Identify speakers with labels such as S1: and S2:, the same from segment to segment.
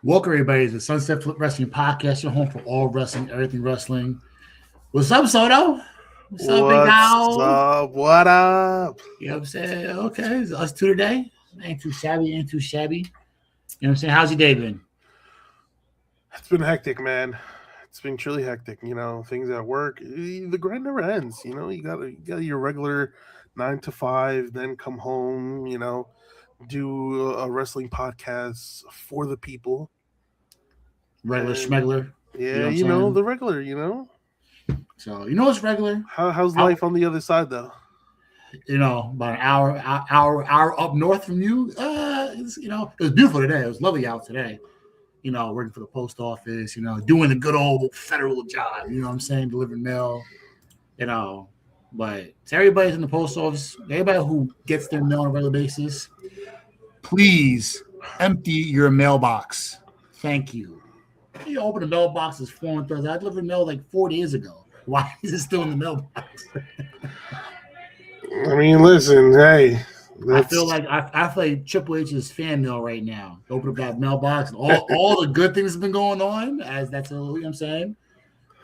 S1: Welcome everybody to the Sunset Flip Wrestling Podcast, your home for all wrestling, everything wrestling. What's up, Soto? What's up, Big
S2: What's
S1: Cow?
S2: up? What up?
S1: You know what I'm saying? Okay, it's us two today. Ain't too shabby, ain't too shabby. You know what I'm saying? How's your day been?
S2: It's been hectic, man. It's been truly hectic. Things at work. The grind never ends. You got your regular 9 to 5, then come home. Do a wrestling podcast for the people,
S1: Regular
S2: and
S1: schmegler. You
S2: yeah,
S1: know what I'm saying?
S2: the regular.
S1: So, you know what's regular?
S2: How's
S1: Out,
S2: life on the other side though?
S1: about an hour up north from you. It was beautiful today. It was lovely out today. Working for the post office, doing the good old federal job, you know what I'm saying? Delivering mail, you know. But to everybody in the post office, everybody who gets their mail on a regular basis, please empty your mailbox. Thank you. You open the mailbox, it's foreign Thursday. I delivered mail like 4 days ago. Why is it still in the mailbox?
S2: I mean, listen, hey,
S1: I feel
S2: that's
S1: like I feel like Triple H's fan mail right now. Open up that mailbox and all the good things have been going on, as that's you know what I'm saying.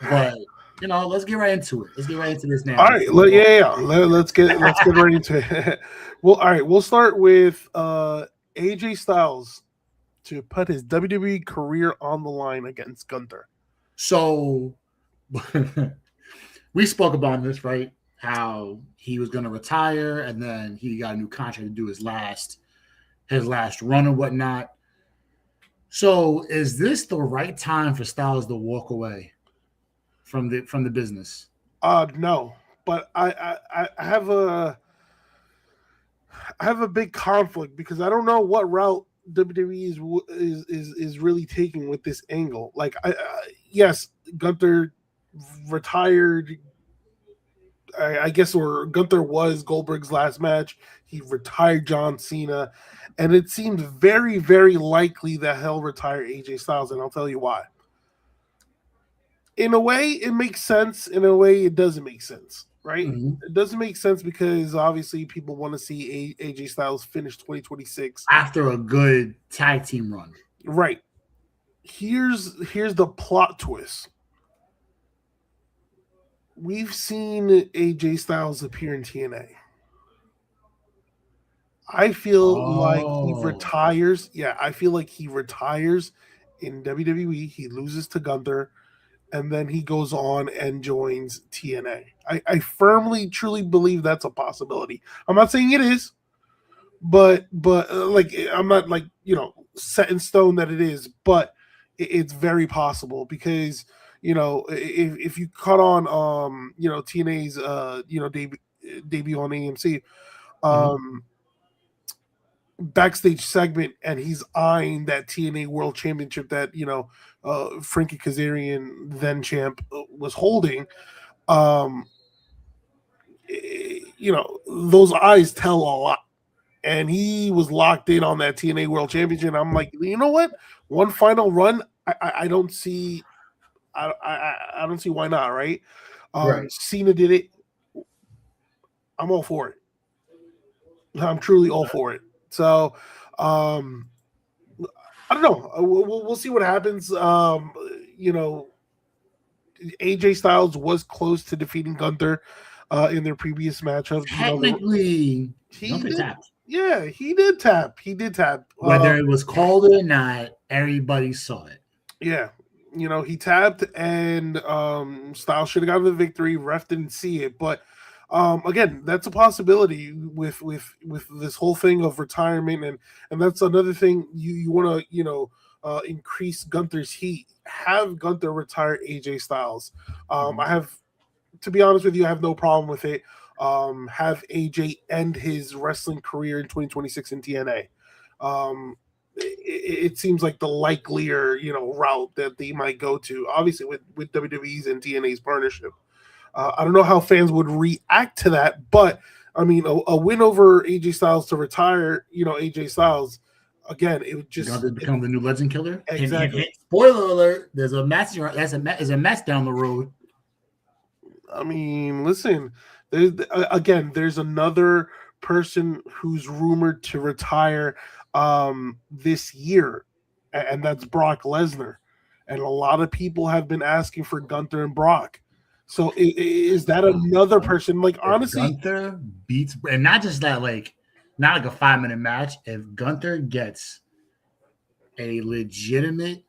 S1: But let's get right into it. Let's get right into this
S2: all
S1: now.
S2: right. Yeah. Let's get right into it. Well, all right. We'll start with AJ Styles to put his WWE career on the line against Gunther.
S1: So we spoke about this, right? How he was going to retire, and then he got a new contract to do his last run or whatnot. So, is this the right time for Styles to walk away from the business?
S2: No, but I have a big conflict because I don't know what route WWE is really taking with this angle. Like, yes, Gunther retired. I guess, or Gunther was Goldberg's last match. He retired John Cena, and it seems very, very likely that he'll retire AJ Styles, and I'll tell you why. In a way, it makes sense. In a way, it doesn't make sense. Right?
S1: Mm-hmm.
S2: It doesn't make sense because obviously people want to see AJ Styles finish 2026.
S1: After a good tag team run.
S2: Right. Here's the plot twist. We've seen AJ Styles appear in TNA. I feel like he
S1: Oh,
S2: retires. Yeah, I feel like he retires in WWE. He loses to Gunther, and then he goes on and joins TNA. I firmly, truly believe that's a possibility. I'm not saying it is, but like I'm not like set in stone that it is, but it's very possible because if you caught on TNA's debut on AMC,
S1: mm-hmm.
S2: um backstage segment, and he's eyeing that TNA World Championship that Frankie Kazarian, then champ, was holding. Um, those eyes tell a lot, and he was locked in on that TNA World Championship. I'm like, you know what? One final run, I don't see, I don't see why not, right?
S1: Right.
S2: Cena did it. I'm all for it. I'm truly all for it. So, um, I don't know. We'll see what happens. You know, AJ Styles was close to defeating Gunther in their previous matchup.
S1: Technically,
S2: He
S1: Gunther
S2: did.
S1: tapped.
S2: Yeah, he did tap. He did tap.
S1: Whether it was called or not, everybody saw it.
S2: Yeah, he tapped, and Styles should have gotten the victory. Ref didn't see it, but again, that's a possibility with this whole thing of retirement, and that's another thing you want to increase Gunther's heat. Have Gunther retire AJ Styles.
S1: Mm-hmm.
S2: I have, to be honest with you, I have no problem with it. Have AJ end his wrestling career in 2026 in TNA. It seems like the likelier route that they might go to. Obviously, with WWE's and TNA's partnership, I don't know how fans would react to that, but I mean, a win over AJ Styles to retire, AJ Styles again. It would just
S1: Gunther become the new legend killer. Hint, hint,
S2: exactly.
S1: hint. Spoiler alert: there's a match. There's a match down the road.
S2: I mean, listen, there's another person who's rumored to retire this year, and that's Brock Lesnar. And a lot of people have been asking for Gunther and Brock. So is that another person? Like,
S1: If
S2: honestly,
S1: Gunther beats, and not just that, like, not like a 5 minute match. If Gunther gets a legitimate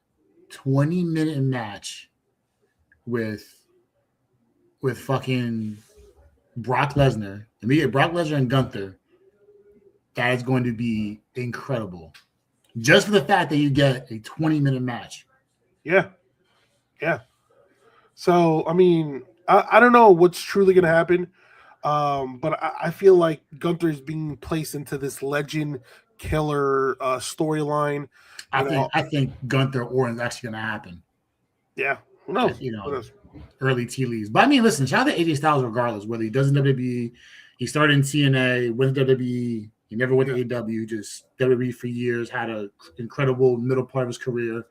S1: 20-minute match with fucking Brock Lesnar, and we get Brock Lesnar and Gunther, that is going to be incredible. Just for the fact that you get a 20-minute match.
S2: yeah, yeah. So, I mean, I don't know what's truly going to happen, but I feel like Gunther is being placed into this legend killer storyline. You know,
S1: I think Gunther Orton's actually going to happen.
S2: yeah, who knows?
S1: You
S2: Who
S1: know,
S2: knows?
S1: early tea leaves. But I mean, listen, shout out to AJ Styles regardless, whether he does in WWE, he started in TNA, went to WWE, he never went to AEW, just WWE for years, had an incredible middle part of his career.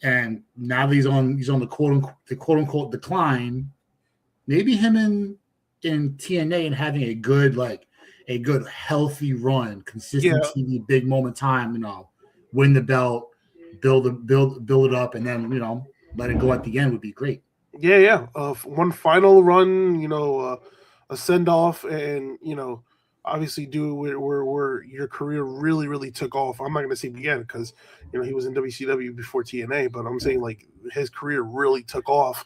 S1: And now that he's on the quote unquote decline, maybe him in TNA and having a good healthy run, consistent
S2: Yeah,
S1: TV, big moment time, win the belt, build it up, and then let it go at the end would be great.
S2: yeah, yeah. One final run, a send off, and obviously do where your career really, really took off. I'm not going to say began because he was in WCW before TNA, but I'm saying like his career really took off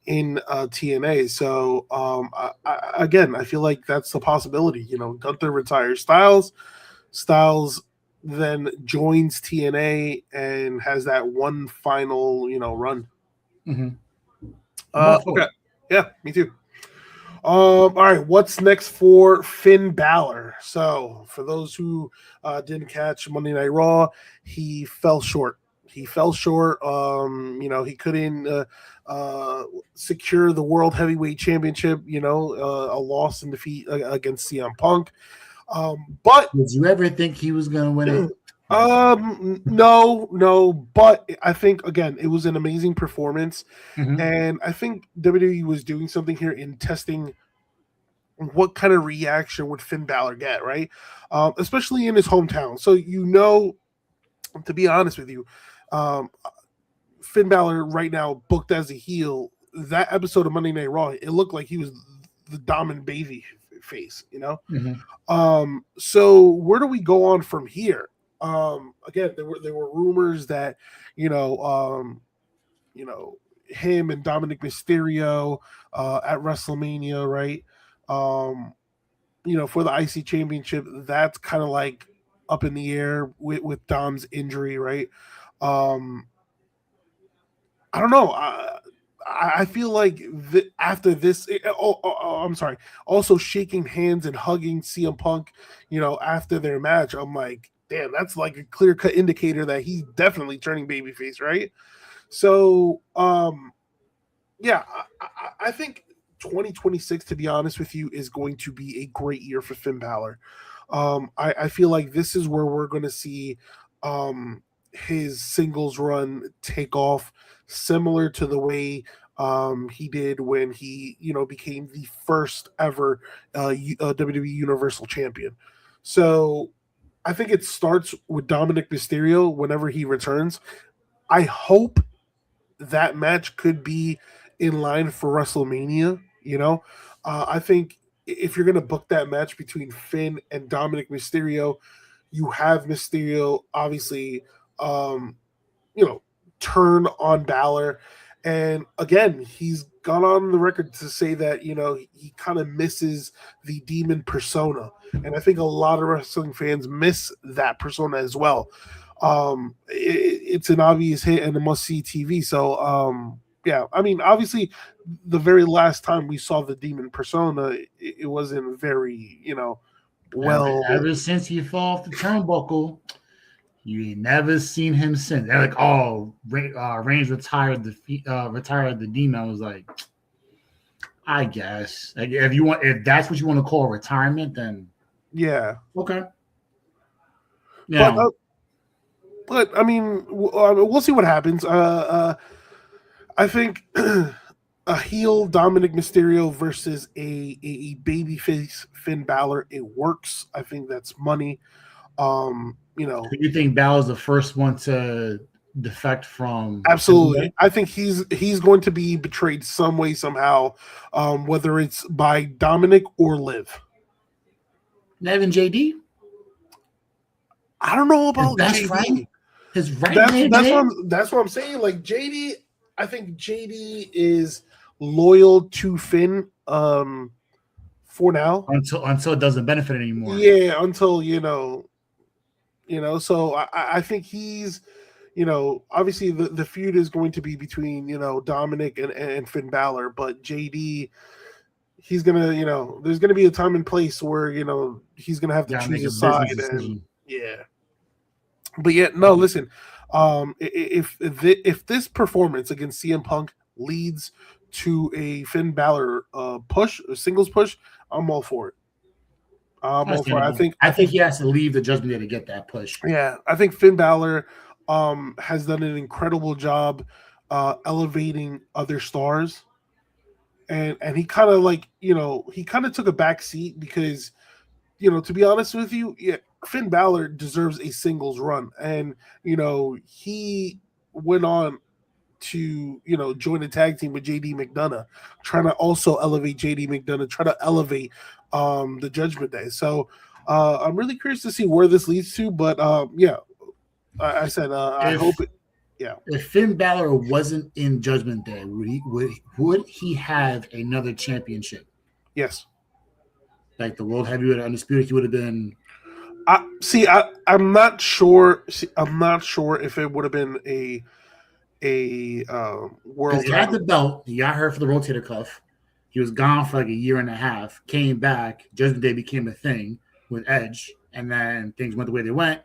S2: in TNA. So again, I feel like that's the possibility. Gunther retires Styles then joins TNA and has that one final run.
S1: Mm-hmm. I'm all for
S2: Okay.
S1: it.
S2: Yeah, me too. All right, what's next for Finn Balor? So, for those who didn't catch Monday Night Raw, he fell short. He fell short. He couldn't secure the World Heavyweight Championship. A loss in defeat against CM Punk. But
S1: did you ever think he was going to win it?
S2: No, but I think again it was an amazing performance,
S1: Mm-hmm.
S2: and I think WWE was doing something here in testing what kind of reaction would Finn Balor get, right? Especially in his hometown. So to be honest with you, Finn Balor right now booked as a heel. That episode of Monday Night Raw, it looked like he was the dominant baby face,
S1: Mm-hmm.
S2: So where do we go on from here? Again, there were rumors that him and Dominic Mysterio at WrestleMania, right? For the IC Championship, that's kind of like up in the air with Dom's injury, right? I don't know. I feel like after this, I'm sorry. Also, shaking hands and hugging CM Punk, after their match, I'm like, damn, that's like a clear cut indicator that he's definitely turning babyface, right? So, yeah, I think 2026, to be honest with you, is going to be a great year for Finn Balor. I feel like this is where we're going to see his singles run take off, similar to the way he did when he became the first ever WWE Universal Champion. So I think it starts with Dominic Mysterio whenever he returns. I hope that match could be in line for WrestleMania. I think if you're going to book that match between Finn and Dominic Mysterio, you have Mysterio obviously, turn on Balor. And again, he's gone on the record to say that, he kind of misses the demon persona. And I think a lot of wrestling fans miss that persona as well. It's an obvious hit and a must see TV. So, yeah, I mean, obviously, the very last time we saw the demon persona, it wasn't very, well.
S1: Ever since he fell off the turnbuckle, you ain't never seen him since. They're like, oh, Reigns retired the demon. I was like, I guess. Like, if that's what you want to call retirement, then
S2: Yeah.
S1: okay.
S2: But
S1: Yeah.
S2: but I mean, we'll see what happens. I think a heel Dominic Mysterio versus a babyface Finn Balor, it works. I think that's money.
S1: So you think Balor's the first one to defect from?
S2: Absolutely. I think he's going to be betrayed some way, somehow, whether it's by Dominic or Liv.
S1: Nevin JD?
S2: I don't know about
S1: His best
S2: JD.
S1: Friend? His right
S2: That's what I'm saying. Like JD, I think JD is loyal to Finn for now.
S1: Until it doesn't benefit anymore.
S2: Yeah, until so I think he's obviously the feud is going to be between, Dominic and Finn Balor, but JD, he's gonna, there's gonna be a time and place where, he's gonna have to choose a side. And, yeah. But yeah, no, listen, if this performance against CM Punk leads to a Finn Balor push, a singles push, I'm all for it. I
S1: think he has to leave the Judgment Day to get that push.
S2: Yeah, I think Finn Balor has done an incredible job elevating other stars, and he kind of took a back seat because, to be honest with you, yeah, Finn Balor deserves a singles run, and he went on to join a tag team with JD McDonough, trying to also elevate JD McDonough, try to elevate the Judgment Day. So I'm really curious to see where this leads to, but yeah, I said I hope it. Yeah.
S1: If Finn Balor wasn't in Judgment Day, would he have another championship?
S2: Yes.
S1: Like the World Heavyweight Undisputed, he would have been.
S2: I'm not sure. I'm not sure if it would have been a world.
S1: He had the belt. He got hurt for the rotator cuff. He was gone for like a year and a half. Came back. Judgment Day became a thing with Edge, and then things went the way they went.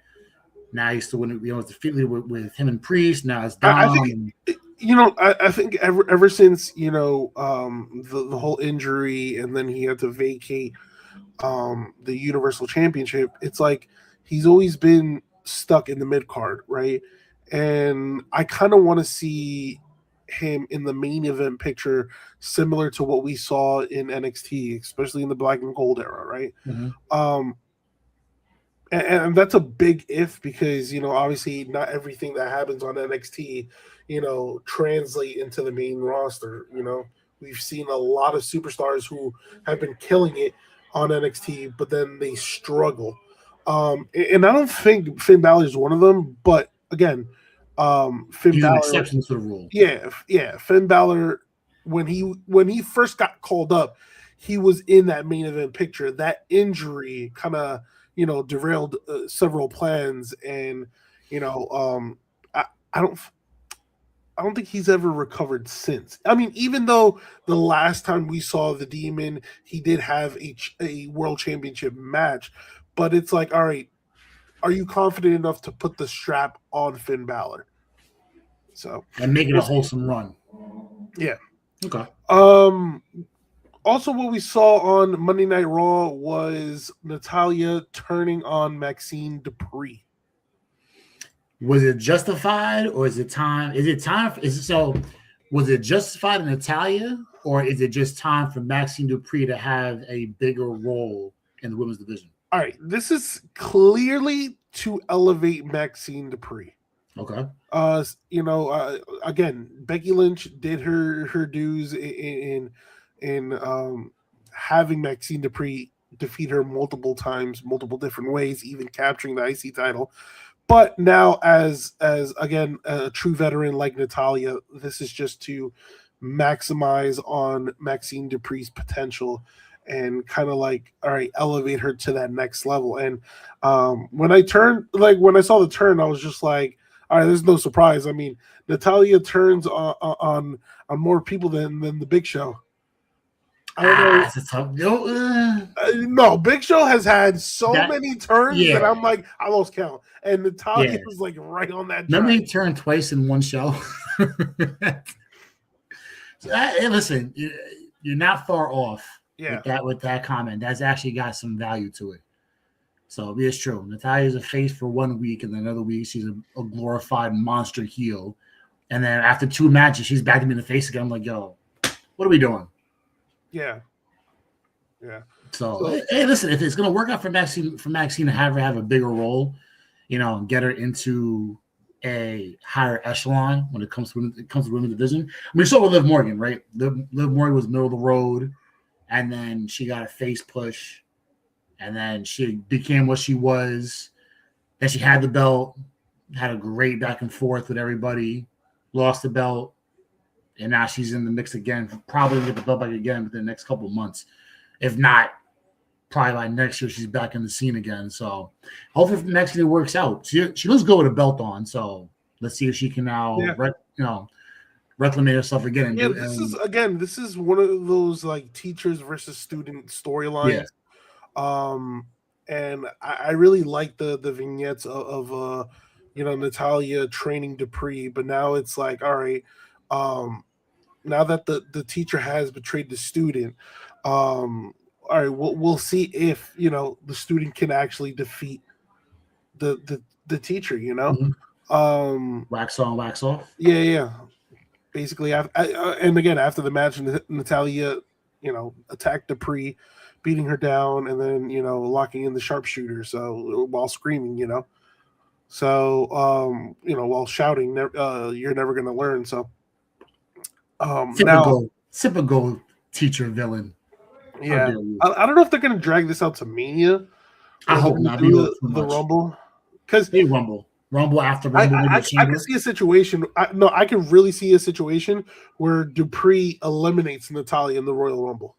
S1: Now he's still winning. It's defeated with him and Priest. Now it's Dom.
S2: I think ever since the whole injury, and then he had to vacate the Universal Championship. It's like he's always been stuck in the mid card, right? And I kind of want to see him in the main event picture, similar to what we saw in NXT, especially in the Black and Gold era, right?
S1: Mm-hmm.
S2: And that's a big if, because obviously not everything that happens on NXT translate into the main roster. We've seen a lot of superstars who have been killing it on NXT, but then they struggle. And I don't think Finn Balor is one of them, but again,
S1: He's an exception to the rule.
S2: Yeah. Finn Balor, when he first got called up, he was in that main event picture. That injury kind of derailed several plans, and I don't think he's ever recovered since. I mean, even though the last time we saw the Demon, he did have a world championship match, but it's like, all right, are you confident enough to put the strap on Finn Balor? So
S1: and make it a wholesome run.
S2: Yeah.
S1: Okay.
S2: Also, what we saw on Monday Night Raw was Natalya turning on Maxine Dupree.
S1: Was it justified, or is it time? Was it justified in Natalya, or is it just time for Maxine Dupree to have a bigger role in the women's division?
S2: All right, this is clearly to elevate Maxine Dupree.
S1: Okay.
S2: Again, Becky Lynch did her dues in having Maxine Dupree defeat her multiple times, multiple different ways, even capturing the IC title. But now, as again, a true veteran like Natalya, this is just to maximize on Maxine Dupree's potential and kind of like, all right, elevate her to that next level. And when I saw the turn, I was just like, all right, there's no surprise. I mean, Natalya turns on more people than the Big Show. I don't know. No, Big Show has had so many turns that I'm like, I lost count. And Natalya was like right on that.
S1: Remember he turned twice in one show. Listen, you're not far off.
S2: Yeah.
S1: With that comment, that's actually got some value to it. So it's true. Natalya's a face for 1 week, and then another week she's a glorified monster heel. And then after 2 matches, she's back to me in the face again. I'm like, yo, what are we doing?
S2: Yeah.
S1: So hey, listen, if it's gonna work out for Maxine to have a bigger role, get her into a higher echelon when it comes to women's division. I mean, you saw with Liv Morgan, right? Liv Morgan was middle of the road, and then she got a face push, and then she became what she was. Then she had the belt, had a great back and forth with everybody, lost the belt, and now she's in the mix again. Probably get the belt back again within the next couple of months. If not, probably by next year she's back in the scene again. So hopefully next year works out. She looks good with a belt on. So let's see if she can now reclaim herself again.
S2: This is one of those like teachers versus student storylines. Yeah. And I really like the vignettes of Natalia training Dupree, but now it's like, all right, now that the teacher has betrayed the student, all right, we'll see if the student can actually defeat the teacher.
S1: Mm-hmm. Wax on, wax off.
S2: Yeah. Basically, and again after the match, Natalia, attacked Dupree, beating her down, and then locking in the sharpshooter. So while screaming, so while shouting, "You're never going to learn." So
S1: typical teacher villain.
S2: Yeah, I don't know if they're going to drag this out to Mania.
S1: I hope not.
S2: Do the Rumble, because
S1: they Rumble after Rumble.
S2: I can see a situation. I can really see a situation where Dupree eliminates Natalia in the Royal Rumble.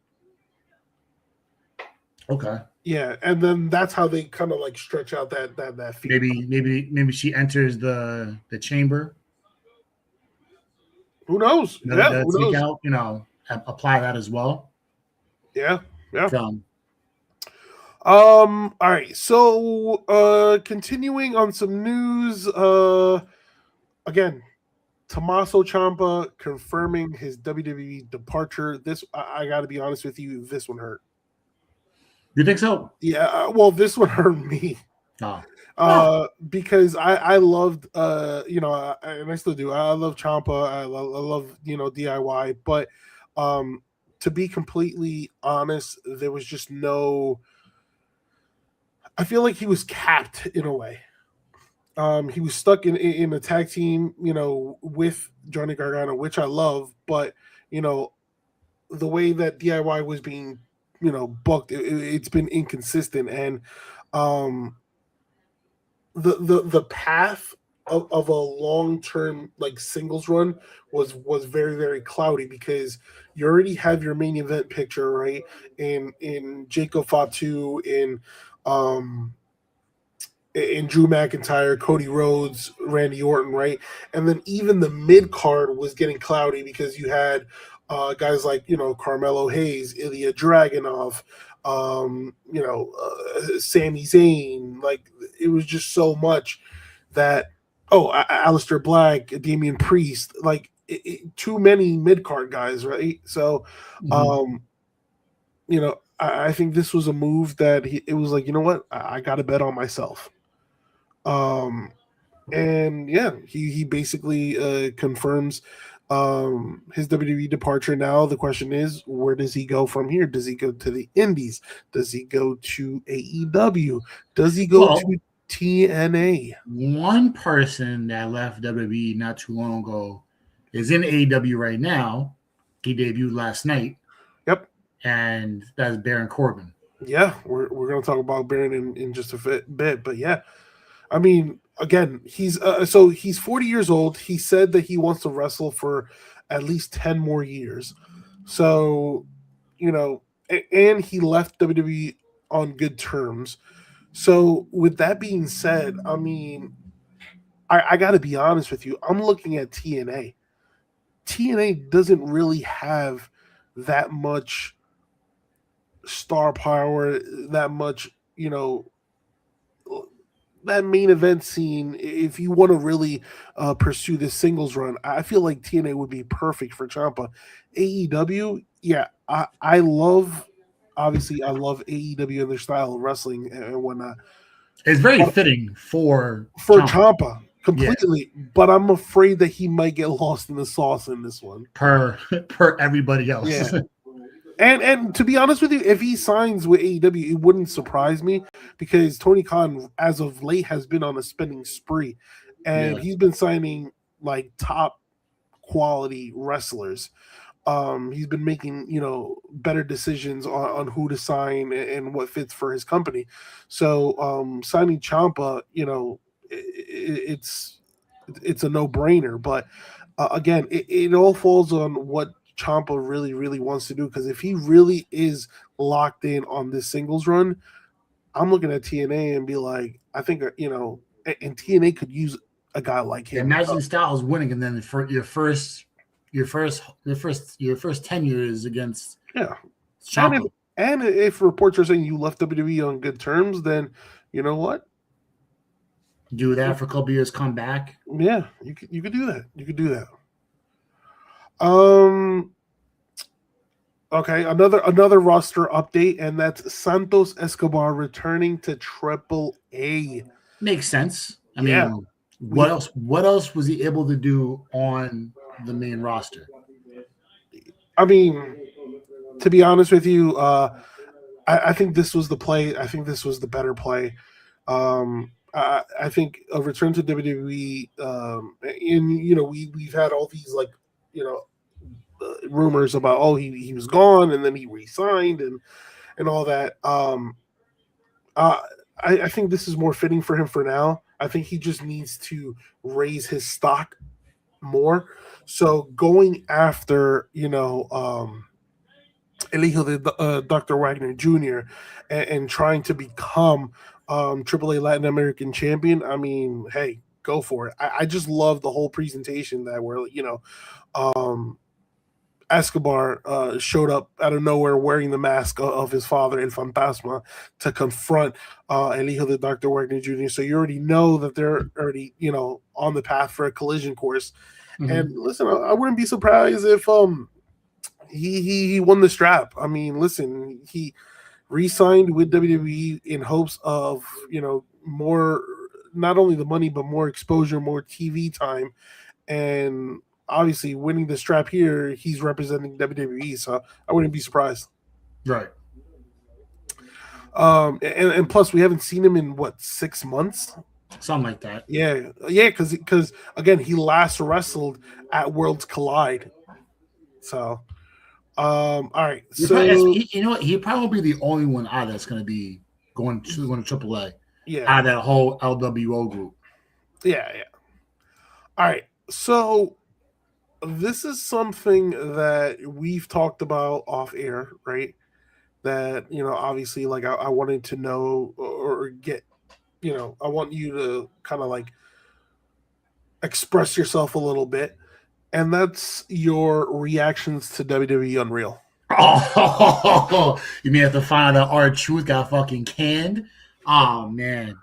S1: Okay.
S2: Yeah, and then that's how they kind of like stretch out that feed.
S1: Maybe she enters the chamber.
S2: Who knows? Who knows?
S1: Out, apply that as well.
S2: Yeah. All right. So continuing on some news, again, Tommaso Ciampa confirming his WWE departure. This I gotta be honest with you, this one hurt.
S1: You think so?
S2: Yeah, well, this one hurt me. Because I loved and I still do. I love Ciampa. I love DIY, but to be completely honest, there was just no. I feel like he was capped in a way. He was stuck in a tag team, with Johnny Gargano, which I love, but the way that DIY was being, booked, it's been inconsistent, and the path of a long-term like singles run was very, very cloudy, because you already have your main event picture, right? In Jacob Fatu, in Drew McIntyre, Cody Rhodes, Randy Orton, right? And then even the mid card was getting cloudy, because you had guys like Carmelo Hayes, Ilya Dragunov, Sami Zayn. Like, it was just so much that Aleister Black, Damian Priest, like too many mid card guys, right? So, I think this was a move that it was like, you know what, I got to bet on myself. And yeah, he basically confirms his WWE departure. Now the question is, where does he go from here? Does he go to the Indies? Does he go to AEW? Does he go to TNA?
S1: One person that left WWE not too long ago is in AEW right now. He debuted last night.
S2: Yep.
S1: And that's Baron Corbin.
S2: Yeah, we're going to talk about Baron in just a bit, but yeah, I mean, again, he's 40 years old. He said that he wants to wrestle for at least 10 more years. So, and he left WWE on good terms. So with that being said, I mean, I got to be honest with you. I'm looking at TNA. TNA doesn't really have that much star power, that much, that main event scene. If you want to really pursue this singles run, I feel like TNA would be perfect for Ciampa. AEW, yeah, I love AEW and their style of wrestling and whatnot.
S1: It's very fitting for
S2: Ciampa completely, yeah. But I'm afraid that he might get lost in the sauce in this one.
S1: Per everybody else.
S2: Yeah. And to be honest with you, if he signs with AEW, it wouldn't surprise me because Tony Khan, as of late, has been on a spending spree, and
S1: Yeah.
S2: he's been signing like top quality wrestlers. He's been making better decisions on who to sign and what fits for his company. So signing Ciampa, it's a no brainer. But again, it all falls on what Ciampa really really wants to do. Because if he really is locked in on this singles run, I'm looking at TNA and be like, I think and TNA could use a guy like him.
S1: Imagine Styles winning, and then for your first tenure is against
S2: Yeah. And if
S1: Ciampa.
S2: and if reports are saying you left WWE on good terms, then you know what?
S1: Do that for a couple years, come back.
S2: Yeah, you could do that. You could do that. Um. Okay, another roster update, and that's Santos Escobar returning to Triple A.
S1: Makes sense. I
S2: Yeah,
S1: mean,
S2: we.
S1: what else was he able to do on the main roster?
S2: I mean, to be honest with you, I think this was the play. I think this was the better play. I think a return to WWE, and we've had all these rumors about he was gone and then he re-signed and all that. Uh, I think this is more fitting for him for now. I think he just needs to raise his stock more. So going after El Hijo de Dr. Wagner Jr. And trying to become AAA Latin American champion. I mean, hey, go for it. I just love the whole presentation that where um, Escobar showed up out of nowhere wearing the mask of his father, El Fantasma, to confront El Hijo de Dr. Wagner Jr. So you already know that they're already, on the path for a collision course.
S1: Mm-hmm.
S2: And listen, I wouldn't be surprised if he won the strap. I mean, listen, he re-signed with WWE in hopes of, more, not only the money, but more exposure, more TV time. And obviously winning the strap here, he's representing WWE, so I wouldn't be surprised.
S1: Right.
S2: And plus we haven't seen him in what, 6 months?
S1: Something like that.
S2: Yeah, because again he last wrestled at Worlds Collide. So, all right. So
S1: You know what? He'd probably be the only one out that's going to be going to AAA
S2: yeah,
S1: out of that whole LWO group.
S2: yeah. All right. So this is something that we've talked about off air, right? That obviously, like I wanted to know or get, I want you to kind of like express yourself a little bit, and that's your reactions to WWE Unreal.
S1: Oh, you mean have to find out R-Truth got fucking canned? Oh man,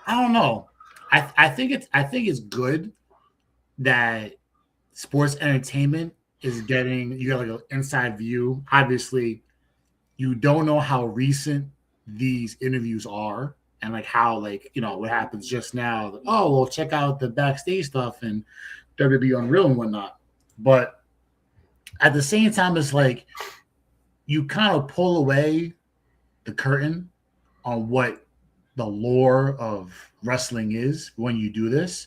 S1: I don't know. I think it's good that sports entertainment is getting you got like an inside view. Obviously, you don't know how recent these interviews are and like how what happens just now. Like, oh well, check out the backstage stuff and WWE Unreal and whatnot. But at the same time, it's like you kind of pull away the curtain on what the lore of wrestling is when you do this.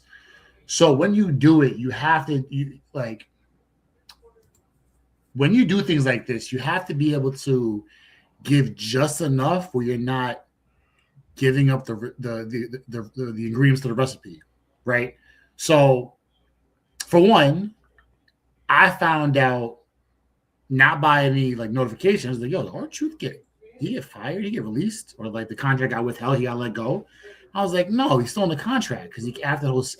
S1: So when you do it, you have to when you do things like this, you have to be able to give just enough where you're not giving up the ingredients to the recipe, right? So for one, I found out not by any like notifications, like, yo, R-Truth he get fired, he get released, or like the contract got withheld, he got let go. I was like, no, he's still in the contract because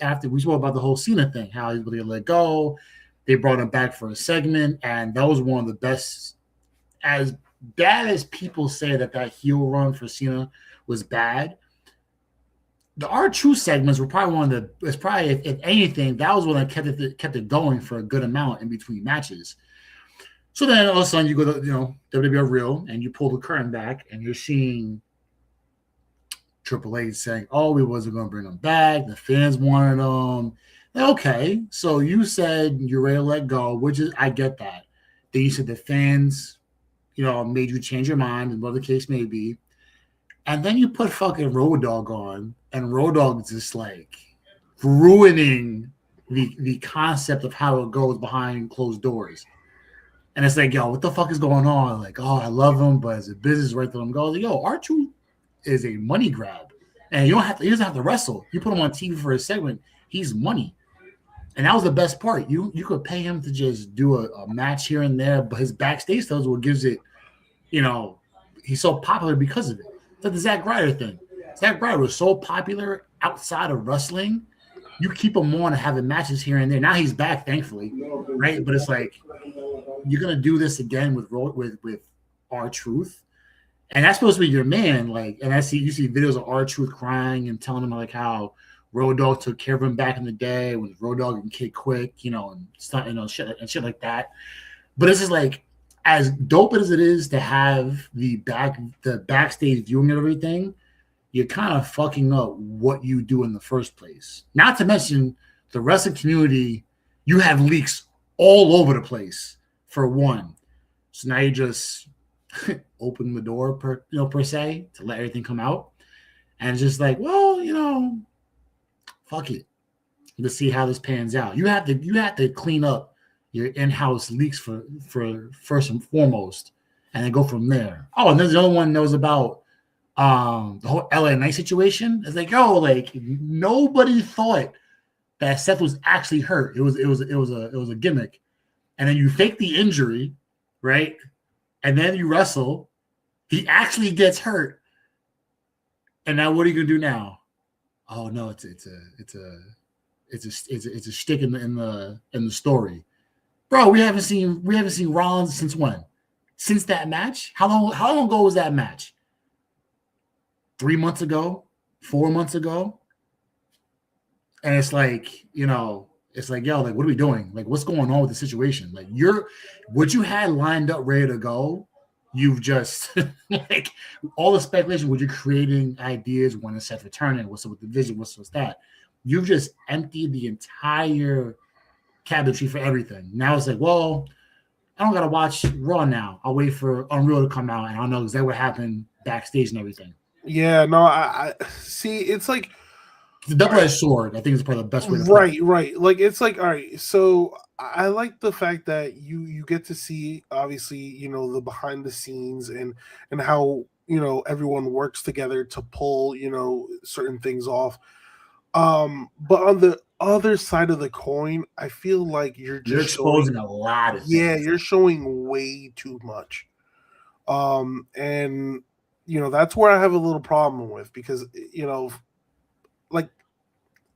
S1: after we spoke about the whole Cena thing, how he's going to let go. They brought him back for a segment, and that was one of the best. As bad as people say that heel run for Cena was bad, the R-Truth segments were probably one of the. It's probably if anything, that was one that kept it going for a good amount in between matches. So then all of a sudden you go to WWE Real and you pull the curtain back and you're seeing Triple H saying, "Oh, we wasn't going to bring him back. The fans wanted him." Okay, so you said you're ready to let go, which is I get that. Then you said the fans made you change your mind, and whatever the case may be. And then you put fucking Road Dogg on, and Road Dogg is just like ruining the concept of how it goes behind closed doors. And it's like, yo, what the fuck is going on? Like, oh, I love him, but as a business right to him goes, like, yo, R-Truth is a money grab. And he doesn't have to wrestle. You put him on TV for a segment, he's money. And that was the best part. You could pay him to just do a match here and there, but his backstage stuff is what gives it, he's so popular because of it. It's like the Zack Ryder thing. Zack Ryder was so popular outside of wrestling. You keep him on and having matches here and there. Now he's back, thankfully, right? But it's like you're gonna do this again with R-Truth, and that's supposed to be your man. Like, and you see videos of R-Truth crying and telling him like how Road Dogg took care of him back in the day when Road Dogg and Kid Quick, and stuff, shit like that. But it's just like, as dope as it is to have the backstage viewing of everything, you're kind of fucking up what you do in the first place. Not to mention the wrestling community, you have leaks all over the place for one. So now you just open the door per se to let everything come out. And it's just like, well, fuck it. Let's see how this pans out. You have to clean up your in-house leaks for first and foremost, and then go from there. Oh, and there's the other one that was about the whole LA Knight situation. It's like, yo, like nobody thought that Seth was actually hurt. It was a gimmick, and then you fake the injury, right? And then you wrestle. He actually gets hurt, and now what are you gonna do now? Oh no, it's a stick in the story, bro. We haven't seen Rollins since when? Since that match? How long ago was that match? 3 months ago, 4 months ago. And it's like, it's like, yo, like, what are we doing? Like, what's going on with the situation? Like, what you had lined up ready to go, you've just like all the speculation, what you're creating ideas when it's Seth returning, what's up with the vision, what's that. You've just emptied the entire cabinetry for everything. Now it's like, well, I don't gotta watch Raw now. I'll wait for Unreal to come out and I'll know exactly what happened backstage and everything.
S2: Yeah, no, I see. It's like
S1: the double-edged sword. I think is probably the best way to
S2: put it. Right. Like it's like, all right. So I like the fact that you get to see, obviously, the behind the scenes and how everyone works together to pull certain things off. But on the other side of the coin, I feel like you're
S1: exposing a lot of things.
S2: Yeah, you're showing way too much. And that's where I have a little problem with, because like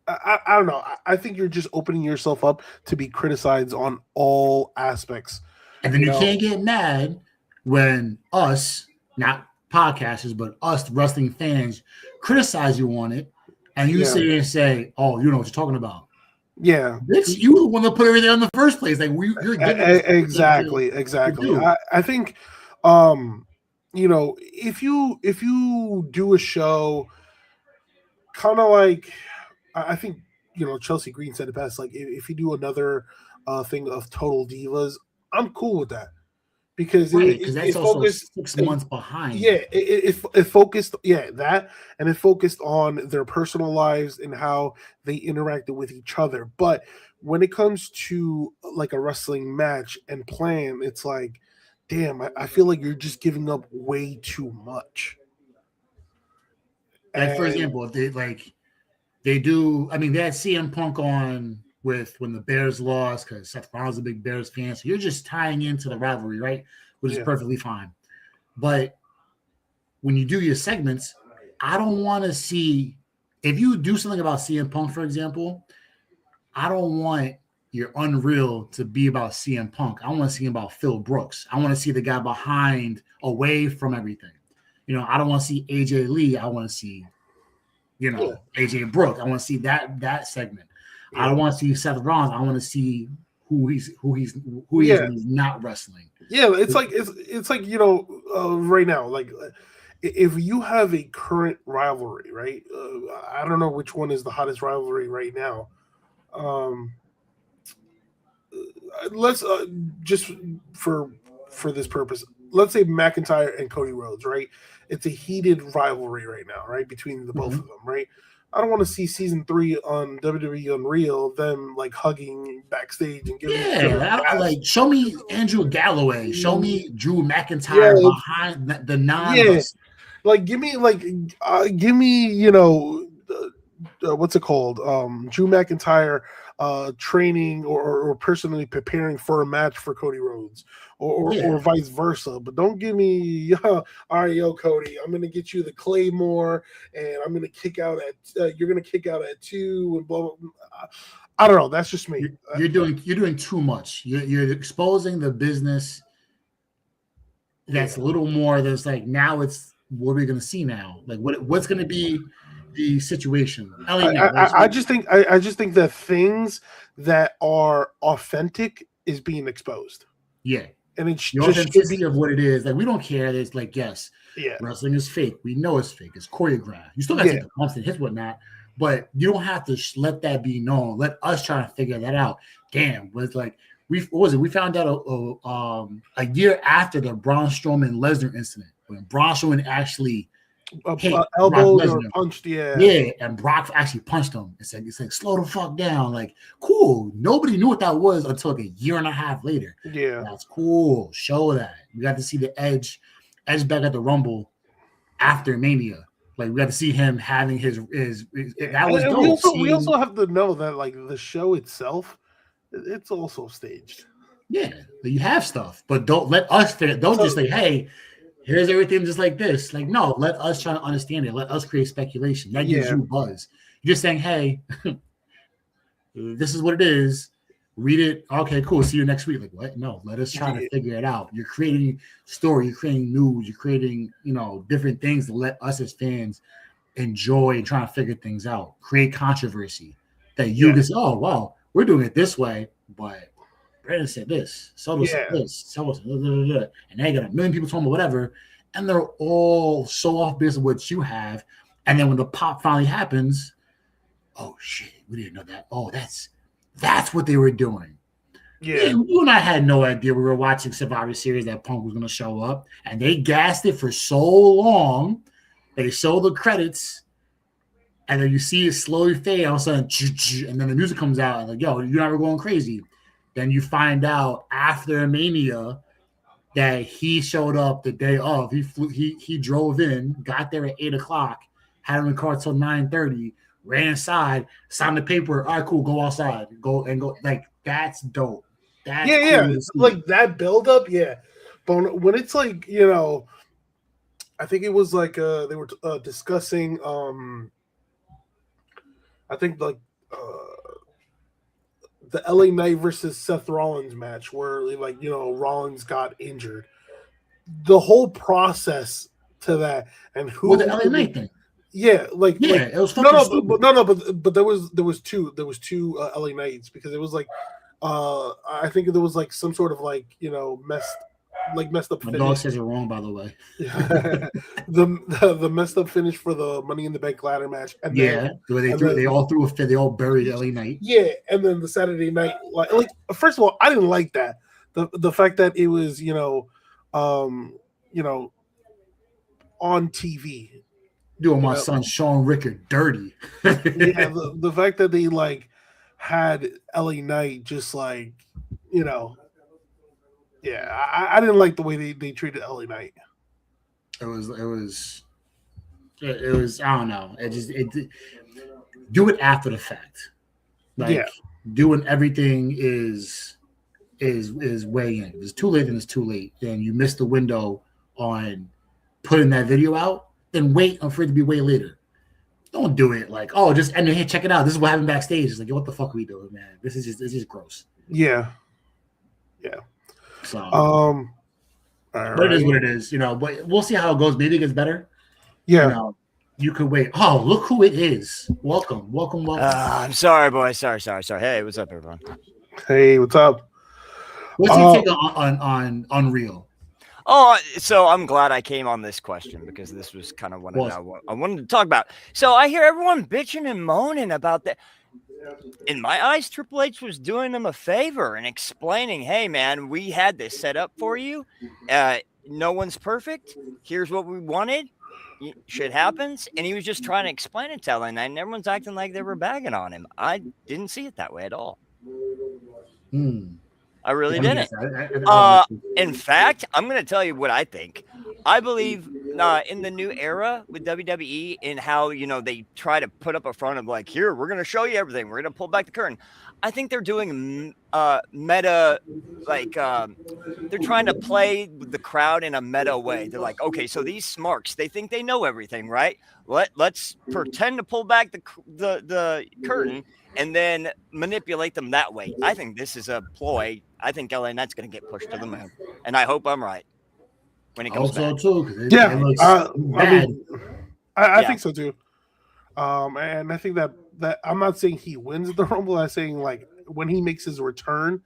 S2: I don't know. I think you're just opening yourself up to be criticized on all aspects.
S1: And then you can't get mad when us, not podcasters, but us wrestling fans, criticize you on it, and you sit there and say, "Oh, you know what you're talking about."
S2: Yeah,
S1: bitch, you the one that put everything in the first place. Like you're getting
S2: exactly. I think, if you do a show, kind of like, I think Chelsea Green said it best. Like if you do another thing of Total Divas, I'm cool with that, because
S1: that's also focused 6 months behind.
S2: Yeah, it focused. Yeah, that, and it focused on their personal lives and how they interacted with each other. But when it comes to like a wrestling match and plan, it's like, damn, I feel like you're just giving up way too much.
S1: Like, for example, they do. I mean, they had CM Punk on with when the Bears lost, because Seth Rollins is a big Bears fan. So you're just tying into the rivalry, right? Which is perfectly fine. But when you do your segments, I don't want to see, if you do something about CM Punk, for example, I don't want your Unreal to be about CM Punk. I want to see about Phil Brooks. I want to see the guy behind, away from everything. I don't want to see AJ Lee. I want to see, AJ Brooks. I want to see that segment. I don't want to see Seth Rollins. I want to see who he is when he's not wrestling.
S2: Yeah, it's like right now, like if you have a current rivalry, right? I don't know which one is the hottest rivalry right now. Let's just for this purpose, let's say McIntyre and Cody Rhodes, right? It's a heated rivalry right now, right, between the both of them, right? I don't want to see season 3 on WWE Unreal, them like hugging backstage and giving each other
S1: like show me Andrew Galloway, show me Drew McIntyre
S2: Yeah.
S1: behind the non.
S2: Yeah, like give me what's it called? Drew McIntyre training or personally preparing for a match for Cody Rhodes or vice versa. But don't give me, all right, yo, Cody, I'm gonna get you the Claymore and I'm gonna kick out at you're gonna kick out at 2 and blah blah. Blah. I don't know. That's just me.
S1: You're doing too much. You're exposing the business. That's a little more. There's like now it's what are we gonna see now? Like what's gonna be the situation?
S2: I just think that things that are authentic is being exposed.
S1: Yeah,
S2: and it's
S1: the authenticity of what it is. Like we don't care. It's like wrestling is fake. We know it's fake. It's choreographed. You still got to take the bumps and hits, whatnot, but you don't have to let that be known. Let us try to figure that out. Damn, was like we found out a year after the Braun Strowman Lesnar incident when Braun Strowman actually
S2: elbowed or punched,
S1: and Brock actually punched him. It's like slow the fuck down. Like, cool. Nobody knew what that was until like a year and a half later.
S2: Yeah,
S1: that's cool. Show that. We got to see the Edge back at the Rumble after Mania. Like we got to see him having his that was dope.
S2: We also have to know that like the show itself, it's also staged.
S1: Yeah, you have stuff, but don't let us fit. Don't just say, hey, here's everything just like this. Like, no, let us try to understand it. Let us create speculation. That gives you buzz. You're just saying, hey, this is what it is. Read it. Okay, cool. See you next week. Like, what? No, let us try to figure it out. You're creating story. You're creating news. You're creating, different things to let us as fans enjoy and try to figure things out. Create controversy that you just, oh, wow, we're doing it this way, but Brandon said this, Soto said this, so and they got a million people talking about whatever, and they're all so off base of what you have. And then when the pop finally happens, oh shit, we didn't know that. Oh, that's what they were doing. Yeah, you and I had no idea we were watching Survivor Series that Punk was going to show up, and they gassed it for so long. They show the credits, and then you see it slowly fade. All of a sudden, and then the music comes out, and like, yo, you're not going crazy. Then you find out after Mania that he showed up the day of. He drove in, got there at 8:00, had him in the car till 9:30, ran inside, signed the paper. All right, cool, go outside, go. Like that's dope. That's cool
S2: like that build up, But when it's like I think it was like they were discussing. I think like. The LA Knight versus Seth Rollins match where Rollins got injured. The whole process to that and who
S1: the LA Knight thing.
S2: Yeah, it
S1: was
S2: but there was two LA Knights because it was like I think there was like some sort of messed up
S1: finish. My dog says it wrong, by the way.
S2: the messed up finish for the Money in the Bank ladder match, and
S1: they all threw a fit. They all buried LA Knight.
S2: Yeah, and then the Saturday night, like first of all, I didn't like that. The fact that it was on TV,
S1: doing my son Sean Rickard dirty.
S2: The fact that they had LA Knight just I didn't like the way they treated LA Knight.
S1: It was I don't know. It do it after the fact. Doing everything is way in. If it's too late, then it's too late. Then you missed the window on putting that video out. Then wait for it to be way later. Don't do it just end it here. Check it out. This is what happened backstage. It's like, what the fuck are we doing, man? This is just gross.
S2: Yeah.
S1: So, but it is what it is, But we'll see how it goes. Maybe it gets better.
S2: Yeah.
S1: You could wait. Oh, look who it is! Welcome.
S3: I'm sorry, boy. Sorry. Hey, what's up, everyone?
S2: Hey, what's up?
S1: What's your take on Unreal?
S3: Oh, so I'm glad I came on this question because this was kind of what I wanted to talk about. So I hear everyone bitching and moaning about that. In my eyes, Triple H was doing them a favor and explaining, hey, man, we had this set up for you. no one's perfect. Here's what we wanted. Shit happens, and he was just trying to explain it to Ellen, and everyone's acting like they were bagging on him. I didn't see it that way at all. I really didn't. In fact, I'm going to tell you what I think. I believe in the new era with WWE and how, they try to put up a front of like, here, we're going to show you everything. We're going to pull back the curtain. I think they're doing meta, like they're trying to play with the crowd in a meta way. They're like, okay, so these smarks, they think they know everything, right? Let's pretend to pull back the curtain and then manipulate them that way. I think this is a ploy. I think LA Knight's going to get pushed to the moon, and I hope I'm right when it comes back.
S1: So too.
S2: I think so too. And I think that I'm not saying he wins the Rumble. I'm saying like when he makes his return,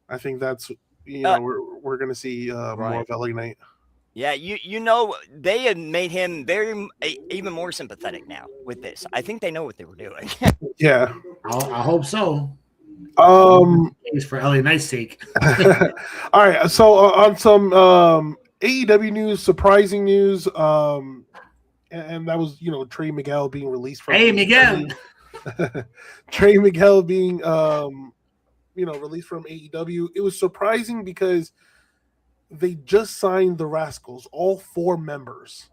S2: I think that's we're going to see more of LA Knight.
S3: Yeah, they had made him even more sympathetic now with this. I think they know what they were doing.
S2: Yeah,
S1: I hope so. It's for LA Knight's sake.
S2: All right, so on some AEW news, surprising news, and that was Trey Miguel being released from.
S1: Hey Miguel.
S2: Trey Miguel being released from AEW. It was surprising because they just signed the Rascals, all 4 members.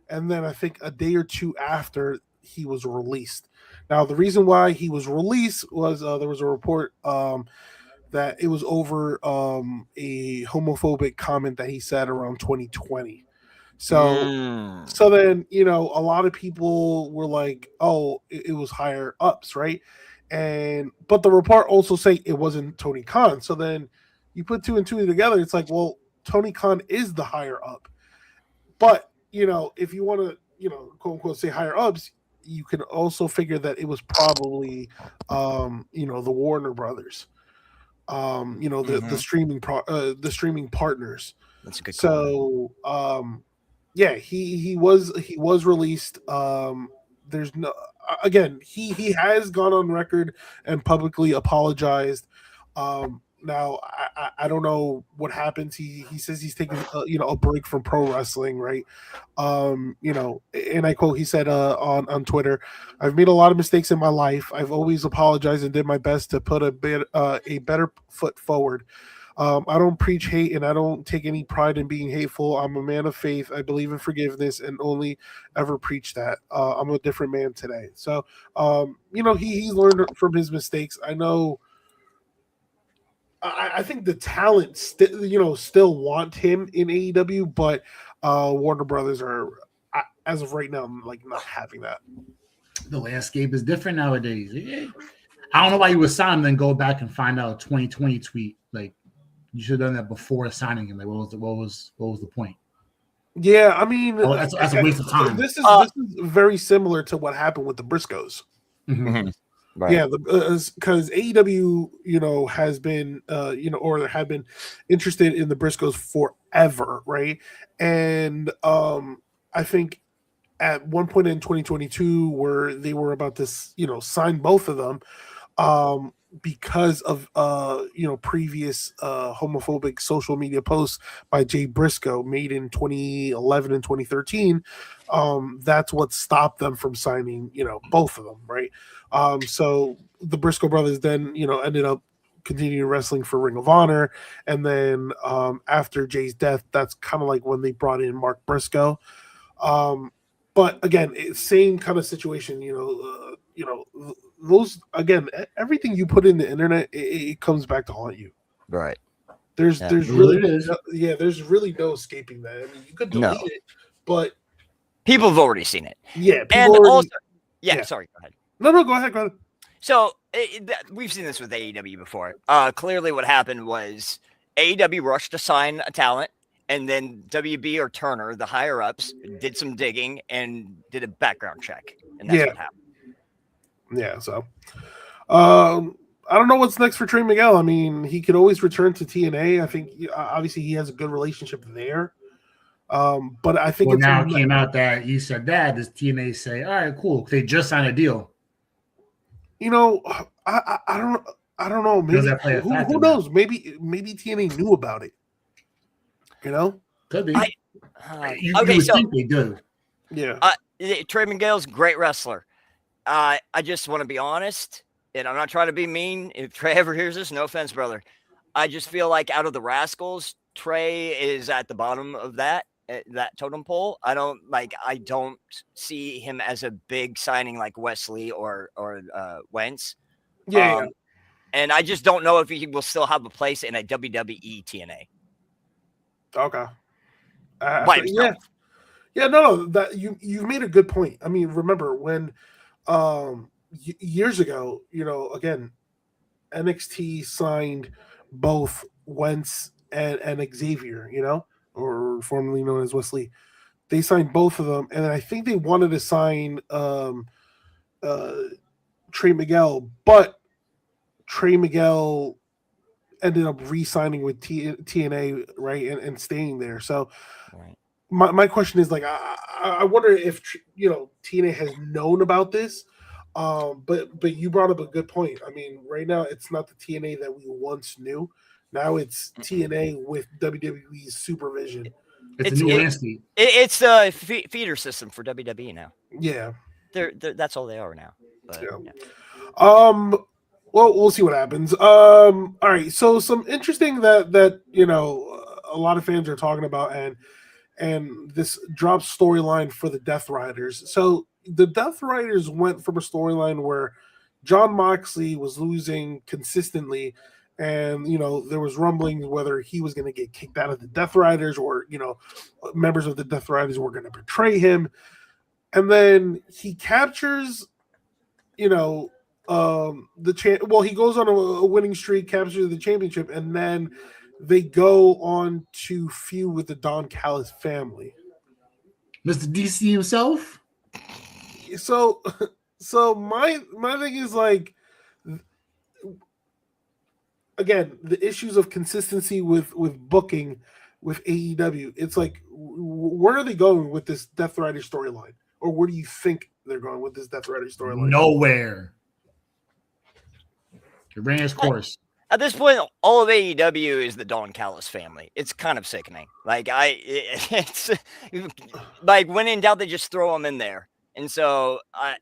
S2: And then I think a day or two after he was released. Now, the reason why he was released was there was a report that it was over a homophobic comment that he said around 2020. So then, a lot of people were like, oh, it was higher ups, right? But the report also say it wasn't Tony Khan. So then you put 2 and 2 together. It's like, well, Tony Khan is the higher up. But, if you want to, quote unquote, say higher ups, you can also figure that it was probably, the Warner Brothers, the streaming partners.
S3: That's a good
S2: call. So, he was released. There's no, again, he has gone on record and publicly apologized. Now, I don't know what happens. He says he's taking a break from pro wrestling, right? And I quote, he said on Twitter, "I've made a lot of mistakes in my life. I've always apologized and did my best to put a better foot forward. I don't preach hate and I don't take any pride in being hateful. I'm a man of faith. I believe in forgiveness and only ever preach that. I'm a different man today." So, he's learned from his mistakes. I know. I think the talent still want him in AEW, but Warner Brothers are, as of right now, like not having that.
S1: The landscape is different nowadays. I don't know why you would sign him, then go back and find out a 2020 tweet. Like you should have done that before signing him. Like what was the point?
S2: Yeah, I mean,
S1: that's a waste of time.
S2: This is very similar to what happened with the Briscoes.
S3: Mm-hmm. Right.
S2: Yeah, because AEW, has been, or had been interested in the Briscoes forever, right? And I think at one point in 2022, where they were about to, sign both of them, because of previous homophobic social media posts by Jay Briscoe made in 2011 and 2013, that's what stopped them from signing both of them, right? So the Briscoe brothers then ended up continuing wrestling for Ring of Honor, and then after Jay's death, that's kind of like when they brought in Mark Briscoe. But again, same kind of situation, those, again, everything you put in the internet, it comes back to haunt you.
S3: Right.
S2: There's really no escaping that. I mean, you could delete it, but
S3: people have already seen it.
S2: Yeah,
S3: and also, sorry, go ahead.
S2: No, go ahead.
S3: So we've seen this with AEW before. Clearly, what happened was AEW rushed to sign a talent, and then WB or Turner, the higher ups, did some digging and did a background check, and that's what happened.
S2: Yeah, so I don't know what's next for Trey Miguel. I mean, he could always return to TNA. I think obviously he has a good relationship there. But I think
S1: now it came out that you said that does TNA say, all right, cool, they just signed a deal.
S2: I don't know. Maybe who knows? Maybe TNA knew about it.
S1: Could be. You
S3: Okay,
S1: would
S3: so
S1: think they do.
S2: Yeah.
S3: Trey Miguel's a great wrestler. I just want to be honest, and I'm not trying to be mean. If Trey ever hears this, no offense, brother. I just feel like out of the Rascals, Trey is at the bottom of that totem pole. I don't see him as a big signing like Wesley or Wentz.
S2: Yeah.
S3: And I just don't know if he will still have a place in a WWE TNA.
S2: Okay.
S3: By himself.
S2: Yeah, no, that you've made a good point. I mean, remember when years ago, again, NXT signed both Wentz and Xavier, or formerly known as Wesley. They signed both of them, and I think they wanted to sign Trey Miguel, but Trey Miguel ended up re-signing with TNA, right, and staying there. So
S3: right.
S2: my question is, like, I wonder if TNA has known about this, but you brought up a good point. I mean, right now it's not the TNA that we once knew. Now it's TNA with WWE's supervision.
S1: It's a new landscape.
S3: It's a feeder system for WWE now.
S2: Yeah,
S3: they're that's all they are now. But,
S2: yeah. Well, we'll see what happens. All right. So some interesting that a lot of fans are talking about, and this drop storyline for the Death Riders. So the Death Riders went from a storyline where Jon Moxley was losing consistently, and there was rumblings whether he was going to get kicked out of the Death Riders, or members of the Death Riders were going to betray him, and then he captures he goes on a winning streak, captures the championship, and then they go on to feud with the Don Callis family.
S1: Mr. DC himself.
S2: So my thing is, like, again, the issues of consistency with booking with AEW. It's like, where are they going with this Death Rider storyline? Or where do you think they're going with this Death Rider storyline?
S1: Nowhere. It ran its course.
S3: At this point, all of AEW is the Don Callis family. It's kind of sickening. Like, it's like, when in doubt, they just throw them in there. And so I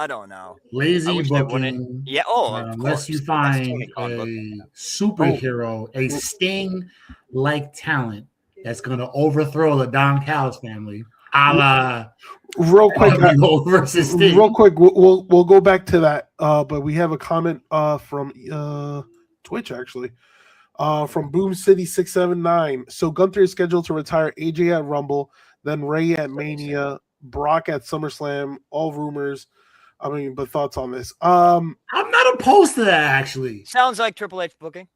S3: don't know.
S1: Lazy booking.
S3: Yeah.
S1: Unless you find a superhero, a Sting-like talent that's going to overthrow the Don Callis family.
S2: Real quick,
S1: versus Sting.
S2: Real quick, we'll go back to that. But we have a comment from Twitch, actually, from Boom City 679. So Gunther is scheduled to retire AJ at Rumble, then Ray at Mania, Brock at SummerSlam. All rumors. I mean, but thoughts on this? I'm
S1: not opposed to that, actually.
S3: Sounds like Triple H booking.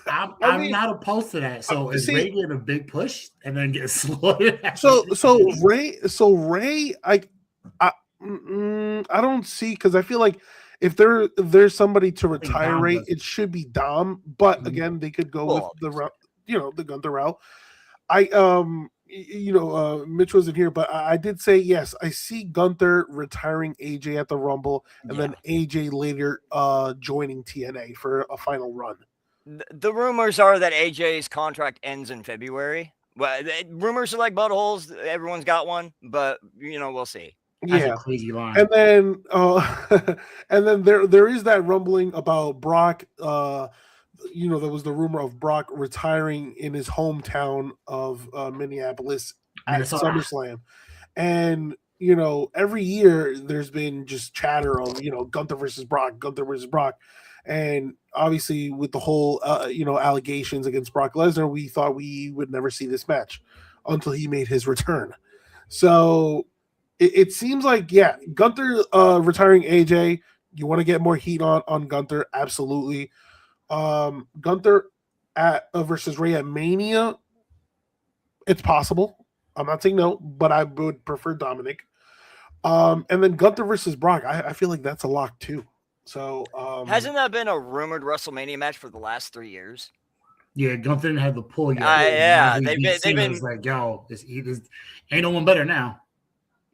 S1: I'm not opposed to that. So is Ray getting a big push and then get slaughtered?
S2: So Ray, I don't see, because I feel like if there's somebody to retire Ray, it should be Dom. But again, they could go with the route, the Gunther route. Mitch wasn't here, but I did say yes. I see Gunther retiring AJ at the Rumble, and then AJ later joining TNA for a final run.
S3: The rumors are that AJ's contract ends in February. Well, rumors are like buttholes. Everyone's got one, but we'll see.
S1: That's a crazy line.
S2: And then, there is that rumbling about Brock. There was the rumor of Brock retiring in his hometown of Minneapolis at SummerSlam, and every year there's been just chatter of Gunther versus Brock, and obviously with the whole allegations against Brock Lesnar, we thought we would never see this match until he made his return. So it seems like Gunther retiring AJ. You want to get more heat on Gunther, absolutely. Gunther versus Ray at Mania, it's possible. I'm not saying no, but I would prefer Dominic. And then Gunther versus Brock, I feel like that's a lock too. So
S3: hasn't that been a rumored WrestleMania match for the last 3 years?
S1: Yeah, Gunther didn't have the pull yet.
S3: Yeah, they've been
S1: like, yo, this ain't no one better now.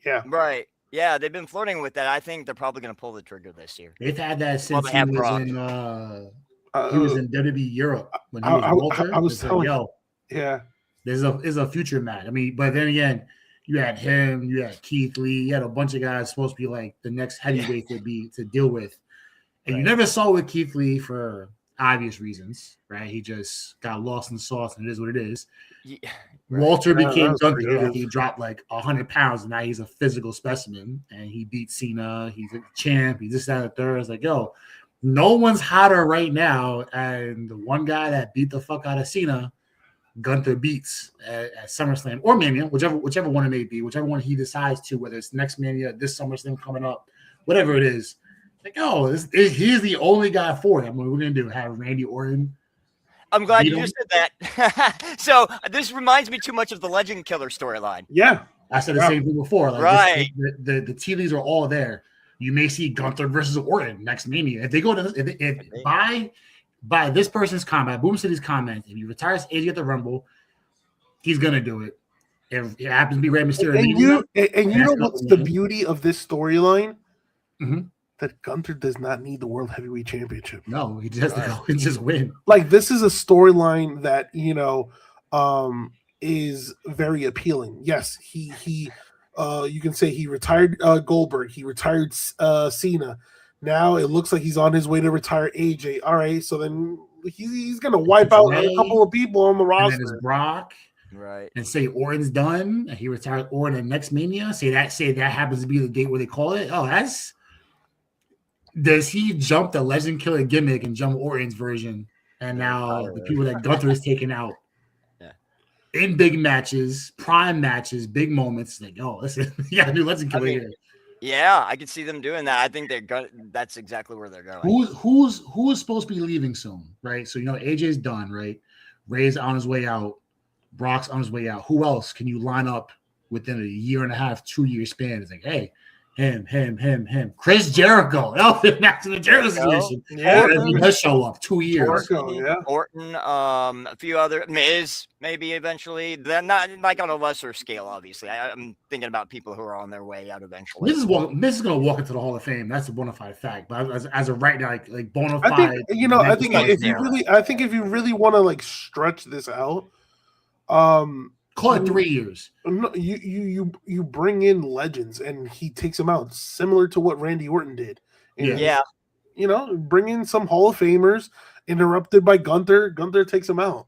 S2: Yeah,
S3: right. Yeah, they've been flirting with that. I think they're probably going to pull the trigger this year.
S1: They've had that since he was in WWE Europe when he was Walter.
S2: I was telling
S1: yo.
S2: Yeah.
S1: There's a future match. I mean, but then again, you had him, you had Keith Lee, you had a bunch of guys supposed to be like the next heavyweight to deal with, and you never saw with Keith Lee for obvious reasons, right? He just got lost in the sauce, and it is what it is.
S3: Yeah,
S1: Walter became Gunther after he dropped like 100 pounds, and now he's a physical specimen, and he beat Cena. He's a champ. He's this, that, and the third. It's like, yo, no one's hotter right now, and the one guy that beat the fuck out of Cena, Gunther beats at SummerSlam or Mania, whichever one it may be, whichever one he decides to, whether it's next Mania, this SummerSlam coming up, whatever it is. Like, oh, he's the only guy for it. I mean, we're gonna do have Randy Orton.
S3: I'm glad you just said that. So this reminds me too much of the Legend Killer storyline.
S2: Yeah,
S1: I said the same thing before. Like,
S3: right,
S1: the tea leaves are all there. You may see Gunther versus Orton next Mania. If they go to if by this person's comment, Boom City's comment, if he retires AJ at the Rumble, he's gonna do it. If it happens to be Rey Mysterio,
S2: and you know what's the beauty of this storyline?
S1: Mm-hmm.
S2: That Gunther does not need the World Heavyweight Championship.
S1: No, he just has to go and just win.
S2: Like, this is a storyline that is very appealing. Yes, he you can say he retired Goldberg, he retired Cena. Now it looks like he's on his way to retire AJ. All right, so then he's going to wipe out a couple of people on the roster.
S1: And then it's Brock,
S3: right?
S1: And say Orton's done, and he retired Orton at next Mania. Say that happens to be the date where they call it. Oh, does he jump the Legend Killer gimmick and jump Orton's version? And now the people that Gunther is taking out in big matches, prime matches, big moments. Like, oh, listen, you got to do Legend Killer here.
S3: Yeah, I could see them doing that. I think that's exactly where they're going.
S1: Who's supposed to be leaving soon, right? So, AJ's done, right? Ray's on his way out. Brock's on his way out. Who else can you line up within a year and a half, 2 year span? It's like, hey, him. Chris Jericho. That's in the Jericho situation.
S2: Yeah,
S1: he does show up 2 years.
S3: Orton, a few other Miz, maybe eventually. They're not like on a lesser scale, obviously. I'm thinking about people who are on their way out eventually.
S1: Miz is going to walk into the Hall of Fame. That's a bona fide fact. But as of right now, like bona fide.
S2: I think if you really want to like stretch this out,
S1: call it 3 years.
S2: No, you bring in legends and he takes them out, similar to what Randy Orton did. And bring in some Hall of Famers, interrupted by Gunther. Gunther takes them out.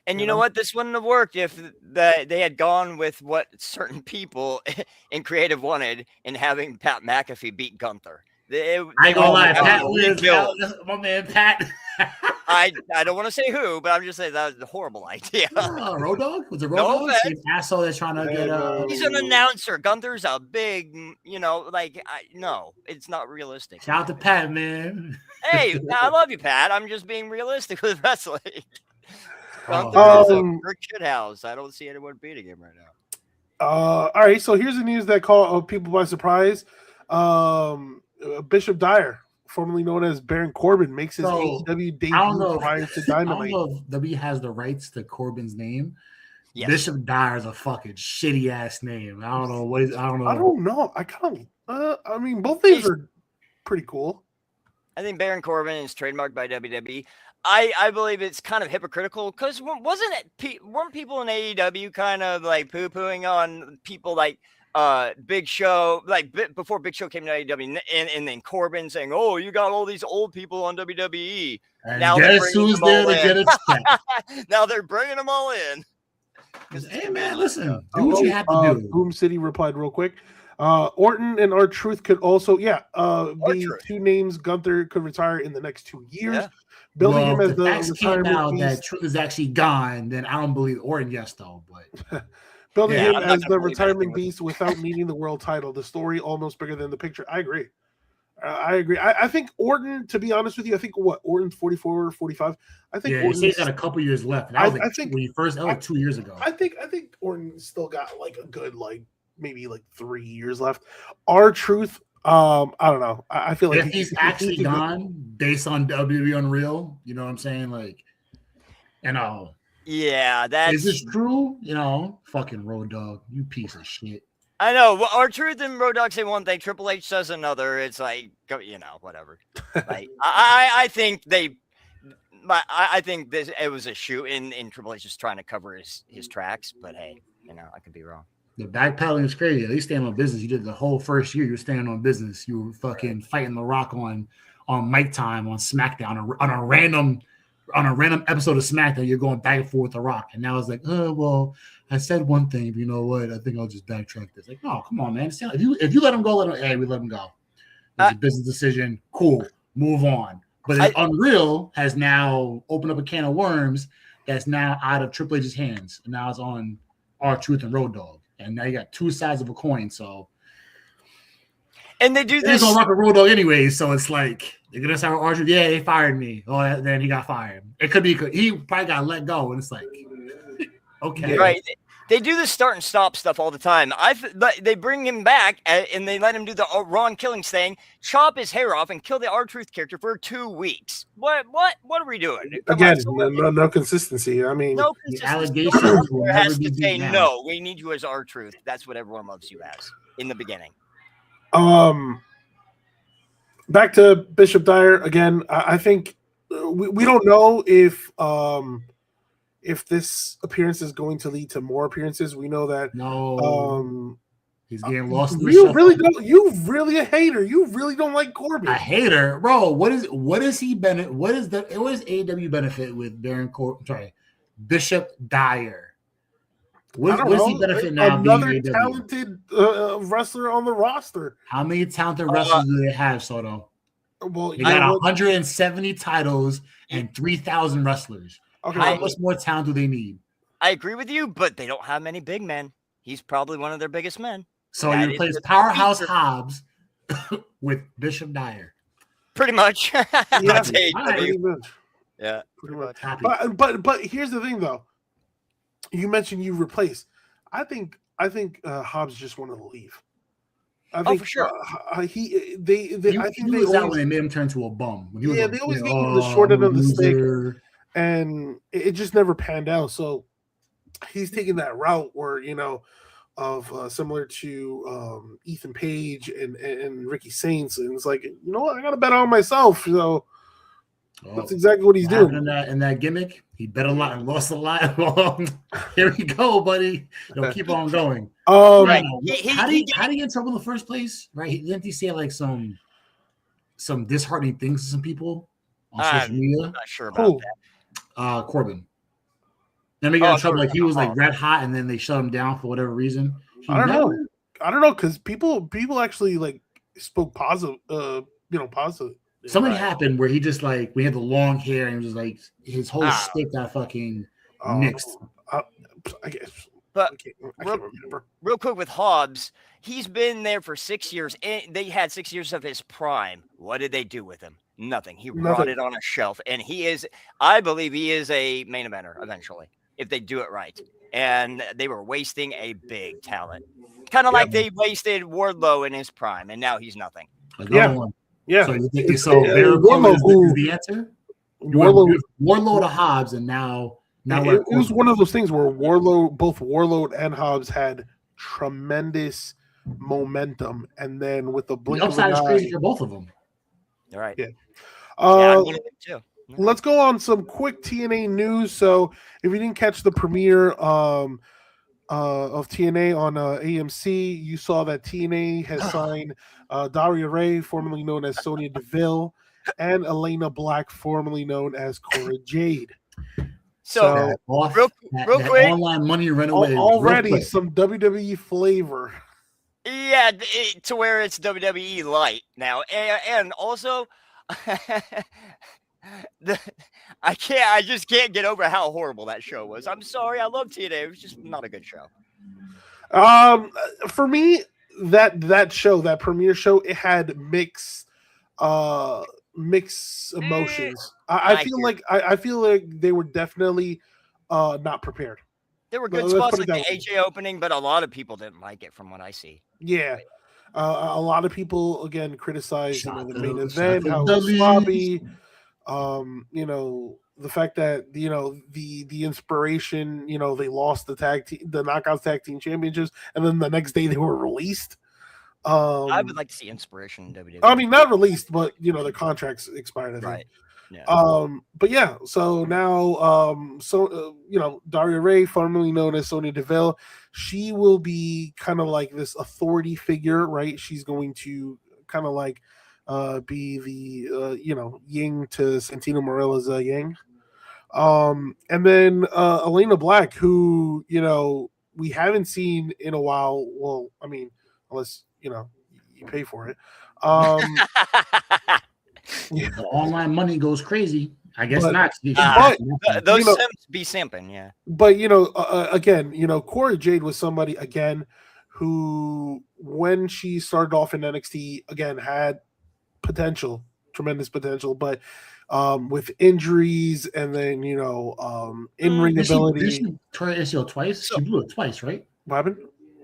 S3: And you know what? This wouldn't have worked if they had gone with what certain people in creative wanted in having Pat McAfee beat Gunther. I ain't gonna lie,
S1: my man Pat.
S3: I don't want to say who, but I'm just saying that was a horrible idea.
S1: Road Dogg? Was it Road Dogg? Same asshole that's trying to get.
S3: He's an announcer. Gunther's a big, no, it's not realistic.
S1: Shout out to Pat, man.
S3: Hey, I love you, Pat. I'm just being realistic with wrestling. Gunther is a brick shit house. I don't see anyone beating him right now.
S2: All right, so here's the news that caught people by surprise. Bishop Dyer, formerly known as Baron Corbin, makes his AEW debut prior to Dynamite.
S1: I don't know if WWE has the rights to Corbin's name.
S3: Yes.
S1: Bishop Dyer is a fucking shitty ass name. I don't know.
S2: I don't know. I kind of. I mean, both names are pretty cool.
S3: I think Baron Corbin is trademarked by WWE. I believe it's kind of hypocritical because weren't people in AEW kind of like poo-pooing on people like Big Show, like before Big Show came to AEW, and then Corbin saying, "Oh, you got all these old people on WWE."
S1: And now guess who's there to get a check?
S3: Now they're bringing them all in.
S1: Hey man, listen, do what you have to do.
S2: Boom City replied real quick. Orton and R-Truth could also, be two names Gunther could retire in the next 2 years. Yeah. Building him as the retirement beast.
S1: That Truth is actually gone, then I don't believe Orton. Yes, though, but
S2: building him as the retirement beast without needing the world title. The story almost bigger than the picture. I agree. I think Orton, to be honest with you, I think Orton's 44 or 45. I think
S1: he's got a couple years left. And I think when he first, that was 2 years ago.
S2: I think Orton still got like a good maybe 3 years left. R-Truth, I don't know. I feel like
S1: if he's actually gone based on WWE Unreal, you know what I'm saying?
S3: Yeah,
S1: is this true? Fucking Road Dogg, you piece of shit.
S3: I know. Well, R-Truth and Road Dogg say one thing, Triple H says another. It's like, whatever. I think I think it was a shoot in Triple H just trying to cover his tracks. But hey, I could be wrong.
S1: The backpedaling is crazy. At least staying on business. You did the whole first year. You were staying on business. You were fucking fighting The Rock on Mic Time on SmackDown on a random episode of SmackDown. You're going back and forth with The Rock, and now it's like, oh well, I said one thing, but you know what? I think I'll just backtrack this. Like, no, come on, man. If you let him go, we let him go. It's a business decision. Cool, move on. But Unreal has now opened up a can of worms that's now out of Triple H's hands, and now it's on R-Truth and Road Dogg. And now you got two sides of a coin. So,
S3: and they do this
S1: on Rock and Road Dogg anyway. So it's like they're gonna say R-Truth, yeah, they fired me. Oh, then he got fired. It could be he probably got let go, and it's like, okay,
S3: right. They do this start and stop stuff all the time. They bring him back and they let him do the Ron Killings thing, chop his hair off, and kill the R-Truth character for 2 weeks. What are we doing?
S2: Again, no consistency. I mean,
S3: no
S1: consistency. The allegations will never be
S3: say no. We need you as R-Truth. That's what everyone loves you as in the beginning.
S2: Back to Bishop Dyer again. I think we don't know if this appearance is going to lead to more appearances. We know that
S1: he's getting lost.
S2: You really a hater. You really don't like Corbin.
S1: A hater, bro. What is he benefit? What is AEW benefit with Bishop Dyer? What does he benefit now?
S2: Another talented wrestler on the roster.
S1: How many talented wrestlers do they have, Soto?
S2: Well,
S1: they got 170 titles and 3,000 wrestlers. Okay. How much more talent do they need?
S3: I agree with you, but they don't have many big men. He's probably one of their biggest men.
S1: So you replace Powerhouse Hobbs with Bishop Dyer.
S3: Pretty much.
S2: Yeah, pretty much.
S3: Yeah.
S2: Pretty much. But here's the thing, though. You mentioned you replace. I think Hobbs just wanted to leave. I think
S3: for sure.
S2: I think they
S1: was out when they made him turn to a bum.
S2: They always gave him the short end of the stick. And it just never panned out. So he's taking that route where, of similar to Ethan Page and Ricky Saints. And it's like, you know what? I got to bet on myself. So that's exactly what he's doing.
S1: In that gimmick, he bet a lot and lost a lot. Here we go, buddy. Keep on going.
S3: Right.
S1: How did he get in trouble in the first place? Right? Didn't he say like some disheartening things to some people on social media?
S3: I'm not sure about that.
S1: Corbin. Then they got in trouble. Like he was like red hot, and then they shut him down for whatever reason.
S2: I don't know because people actually like spoke positive. Positive.
S1: Something happened where he just like we had the long hair and it was just like his whole stick got fucking mixed.
S2: I guess.
S3: But
S2: I can't remember.
S3: Real quick with Hobbs, he's been there for 6 years. And they had 6 years of his prime. What did they do with him? Nothing. He rotted on a shelf, and I believe he is a main eventer eventually if they do it right. And they were wasting a big talent, kind of like they wasted Wardlow in his prime, and now he's nothing.
S2: Yeah.
S1: So Warlow is the answer. Warlow to Hobbs, and now
S2: it was one of those things where both Warlow and Hobbs had tremendous momentum, and then with the blink of an eye,
S1: upside is crazy for both of them.
S3: All right.
S2: Yeah.
S3: I'm one of them too.
S2: Let's go on some quick TNA news. So, if you didn't catch the premiere of TNA on AMC, you saw that TNA has signed Daria Ray, formerly known as Sonya Deville, and Elena Black, formerly known as Cora Jade.
S3: So real quick,
S1: online money ran away
S2: already. Some WWE flavor.
S3: Yeah, to where it's WWE light now, and also, I just can't get over how horrible that show was. I'm sorry, I love TNA. It was just not a good show.
S2: For me, that show, that premiere show, it had mixed emotions. I feel like they were definitely not prepared.
S3: There were good spots like the AJ opening, but a lot of people didn't like it from what I see.
S2: Yeah. A lot of people, again, criticized the main event, how it was sloppy. The fact that, the inspiration, they lost the Knockouts Tag Team Championships, and then the next day they were released.
S3: I would like to see inspiration in WWE.
S2: I mean, not released, but, the contracts expired.
S3: Right. Yeah.
S2: But yeah, so now, Daria Ray, formerly known as Sonya Deville, she will be kind of like this authority figure, right? She's going to kind of like be the Ying to Santino Morella's Yang. And then Elena Black, who we haven't seen in a while. Well, I mean, unless you pay for it.
S1: The online money goes crazy. I guess not.
S3: Those Sims be simping, yeah.
S2: But again, Cora Jade was somebody again who, when she started off in NXT, again had potential, tremendous potential, but with injuries and then in-ring ability.
S1: Did she tear her ACL twice? She blew it twice, right?
S2: What happened?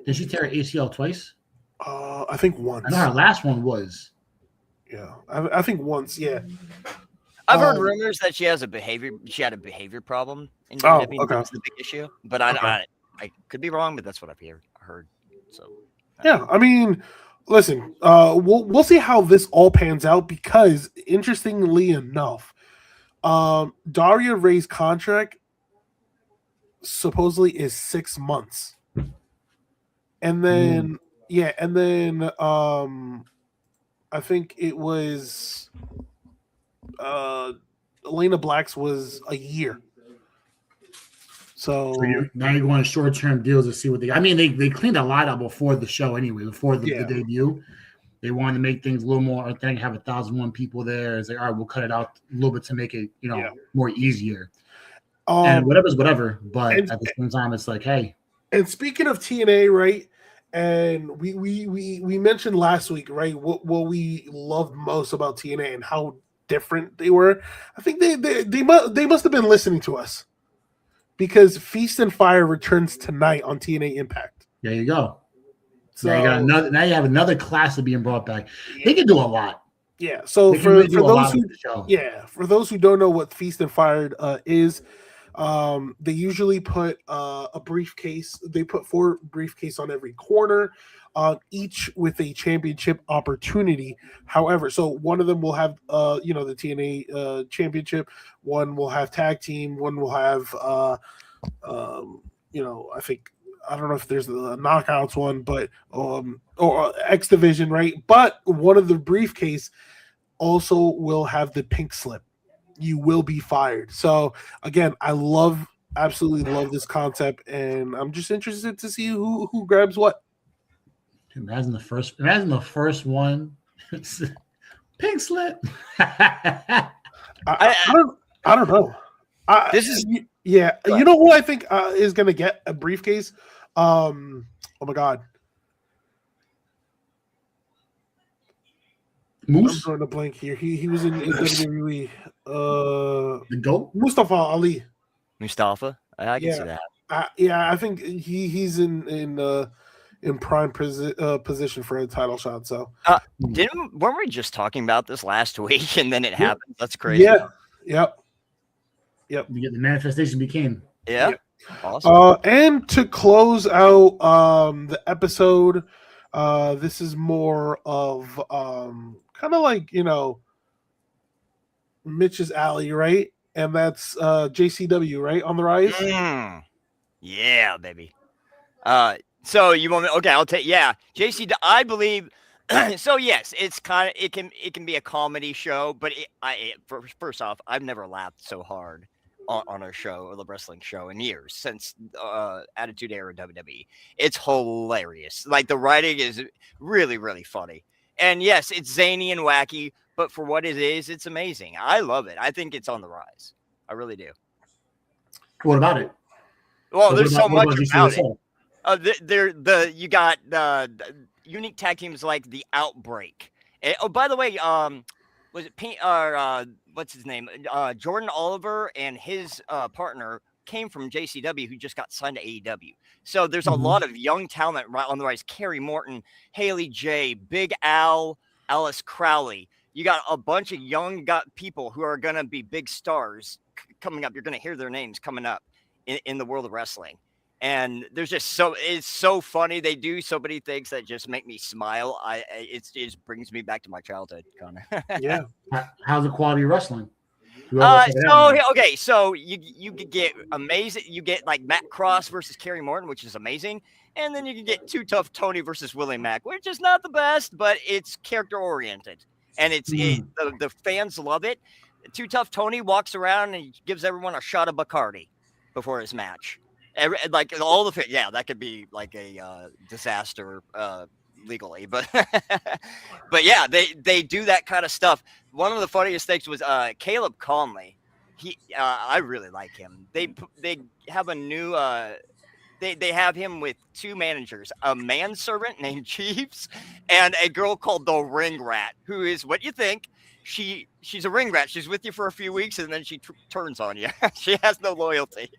S1: Did she tear her ACL twice?
S2: I think once.
S1: I know her last one was.
S2: Yeah, I think once. Yeah.
S3: I've heard rumors that she had a behavior problem in WWE.
S2: Okay.
S3: That's the big issue, but I could be wrong, but that's what I've heard. So
S2: yeah, I mean, listen, we'll see how this all pans out, because interestingly enough, Daria Ray's contract supposedly is 6 months, and then I think it was Elena Black's was a year. So
S1: now you're going short-term deals to see what they cleaned a lot up before the show anyway, before the debut. They wanted to make things a little more authentic, have 1,001 people there. It's like, all right, we'll cut it out a little bit to make it, more easier. And whatever's whatever. But at the same time, it's like, hey.
S2: And speaking of TNA, right? And we mentioned last week, right, what we loved most about TNA and how different they were. I think they must have been listening to us, because Feast and Fire returns tonight on TNA Impact.
S1: There you go. So now you have another class being brought back. Yeah. They can do a lot.
S2: Yeah. So for those who don't know what Feast and Fire is, they usually put a briefcase. They put 4 briefcases on every corner, each with a championship opportunity. However, so one of them will have the TNA championship. One will have tag team. One will have I think, I don't know if there's the knockouts one, but or X Division, right? But one of the briefcase also will have the pink slip. You will be fired. So again, I absolutely love this concept, and I'm just interested to see who grabs what.
S1: Imagine the first one. Pink slip.
S2: I don't know. You know who I think is going to get a briefcase? Oh my God.
S1: Moose?
S2: I'm drawing a blank here. He was in WWE.
S1: The GOAT?
S2: Mustafa Ali.
S3: Mustafa? I can see that.
S2: I think he's in prime position for a title shot. So
S3: weren't we just talking about this last week and then it happened? That's crazy.
S2: Yeah. Yep.
S1: You get the manifestation became.
S3: Yeah.
S2: Yep.
S3: Awesome.
S2: And to close out the episode, this is more of kind of like Mitch's alley, right? And that's JCW, right, on the rise.
S3: Yeah, baby. So you want me? Okay, I'll take. Yeah, JCW. I believe. So yes, it's kind of it can be a comedy show, but first off, I've never laughed so hard on a show or the wrestling show in years since Attitude Era WWE. It's hilarious. Like, the writing is really, really funny. And yes, it's zany and wacky, but for what it is, it's amazing. I love it. I think it's on the rise. I really do.
S1: What about it?
S3: Well, there's so much about it. You got the unique tag teams like the Outbreak. And, by the way, was it what's his name? Jordan Oliver and his partner came from JCW, who just got signed to AEW. So there's a lot of young talent right on the rise. Kerry Morton, Haley J, Big Al, Alice Crowley. You got a bunch of young people who are going to be big stars coming up. You're going to hear their names coming up in the world of wrestling. And there's just it's so funny. They do so many things that just make me smile. It just brings me back to my childhood, Connor.
S2: Yeah.
S1: How's the quality of wrestling?
S3: So you could get amazing. You get like Matt Cross versus Kerry Morton, which is amazing, and then you can get Too Tough Tony versus Willie Mack, which is not the best, but it's character oriented, and the fans love it. Too Tough Tony walks around and gives everyone a shot of Bacardi before his match. That could be like a disaster legally, but but yeah, they do that kind of stuff. One of the funniest things was Caleb Conley. I really like him. They have a new they have him with two managers, a manservant named Chiefs and a girl called the Ring Rat, who is what you think. She's a ring rat. She's with you for a few weeks and then she turns on you. She has no loyalty.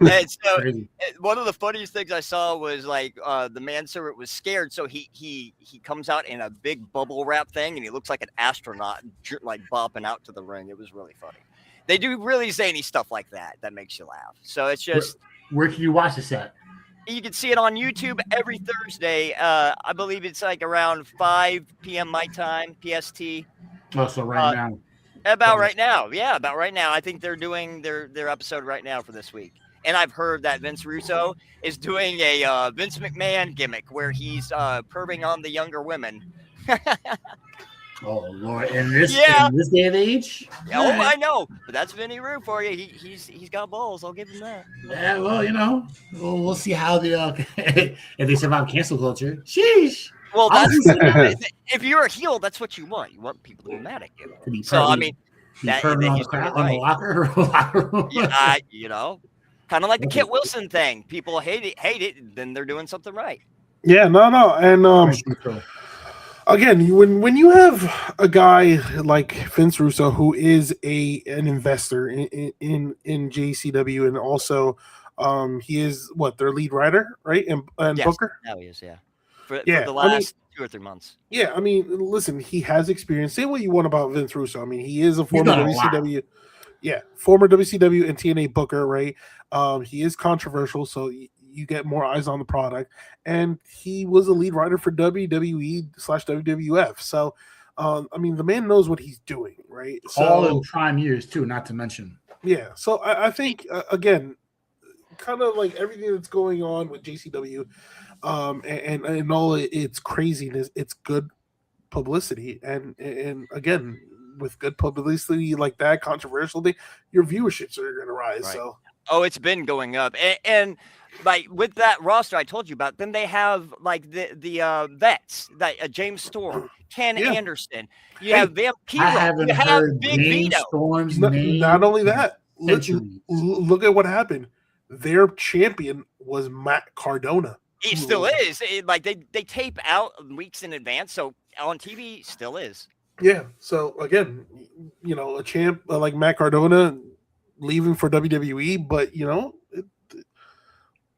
S3: And so one of the funniest things I saw was like the manservant was scared, so he comes out in a big bubble wrap thing and he looks like an astronaut, like bopping out to the ring. It was really funny. They do really zany stuff like that makes you laugh. So it's just
S1: where can you watch this at?
S3: You can see it on YouTube every Thursday. I believe it's like around 5 p.m. my time, PST.
S1: Oh, so right now.
S3: About right now. Yeah, about right now. I think they're doing their episode right now for this week. And I've heard that Vince Russo is doing a Vince McMahon gimmick where he's perving on the younger women.
S1: Oh, Lord. In this day and age?
S3: Oh, I know. But that's Vinny Roo for you. He's got balls. I'll give him that.
S1: Yeah, well, we'll see how if they survive cancel culture. Sheesh.
S3: Well, if you're a heel, that's what you want. You want people to be mad at you. So, I mean,
S1: on the locker room.
S3: Yeah, kind of like the Kit Wilson thing. People hate it, then they're doing something right.
S2: Yeah, no. And again, when you have a guy like Vince Russo, who is an investor in JCW, and also he is their lead writer, right? And yes, Booker?
S3: Now he is, yeah. For the last 2 or 3 months.
S2: Yeah, I mean, listen, he has experience. Say what you want about Vince Russo. I mean, he is a former WCW. Yeah, former WCW and TNA Booker, right? He is controversial, so you get more eyes on the product. And he was a lead writer for WWE/WWF. So, I mean, the man knows what he's doing, right?
S1: All in prime years, too, not to mention.
S2: Yeah, so I think, again, kind of like everything that's going on with JCW, and all its craziness, it's good publicity, and again, with good publicity like that, controversial thing, your viewerships are going to rise. Right. So
S3: it's been going up, and like with that roster I told you about, then they have like the vets, like James Storm, Ken Anderson, you have Vampiro, you have Big Vito.
S1: Storm's
S2: not only that, look at what happened. Their champion was Matt Cardona.
S3: He still is. They tape out weeks in advance, so on TV still is.
S2: Yeah. So again, a champ like Matt Cardona leaving for WWE, but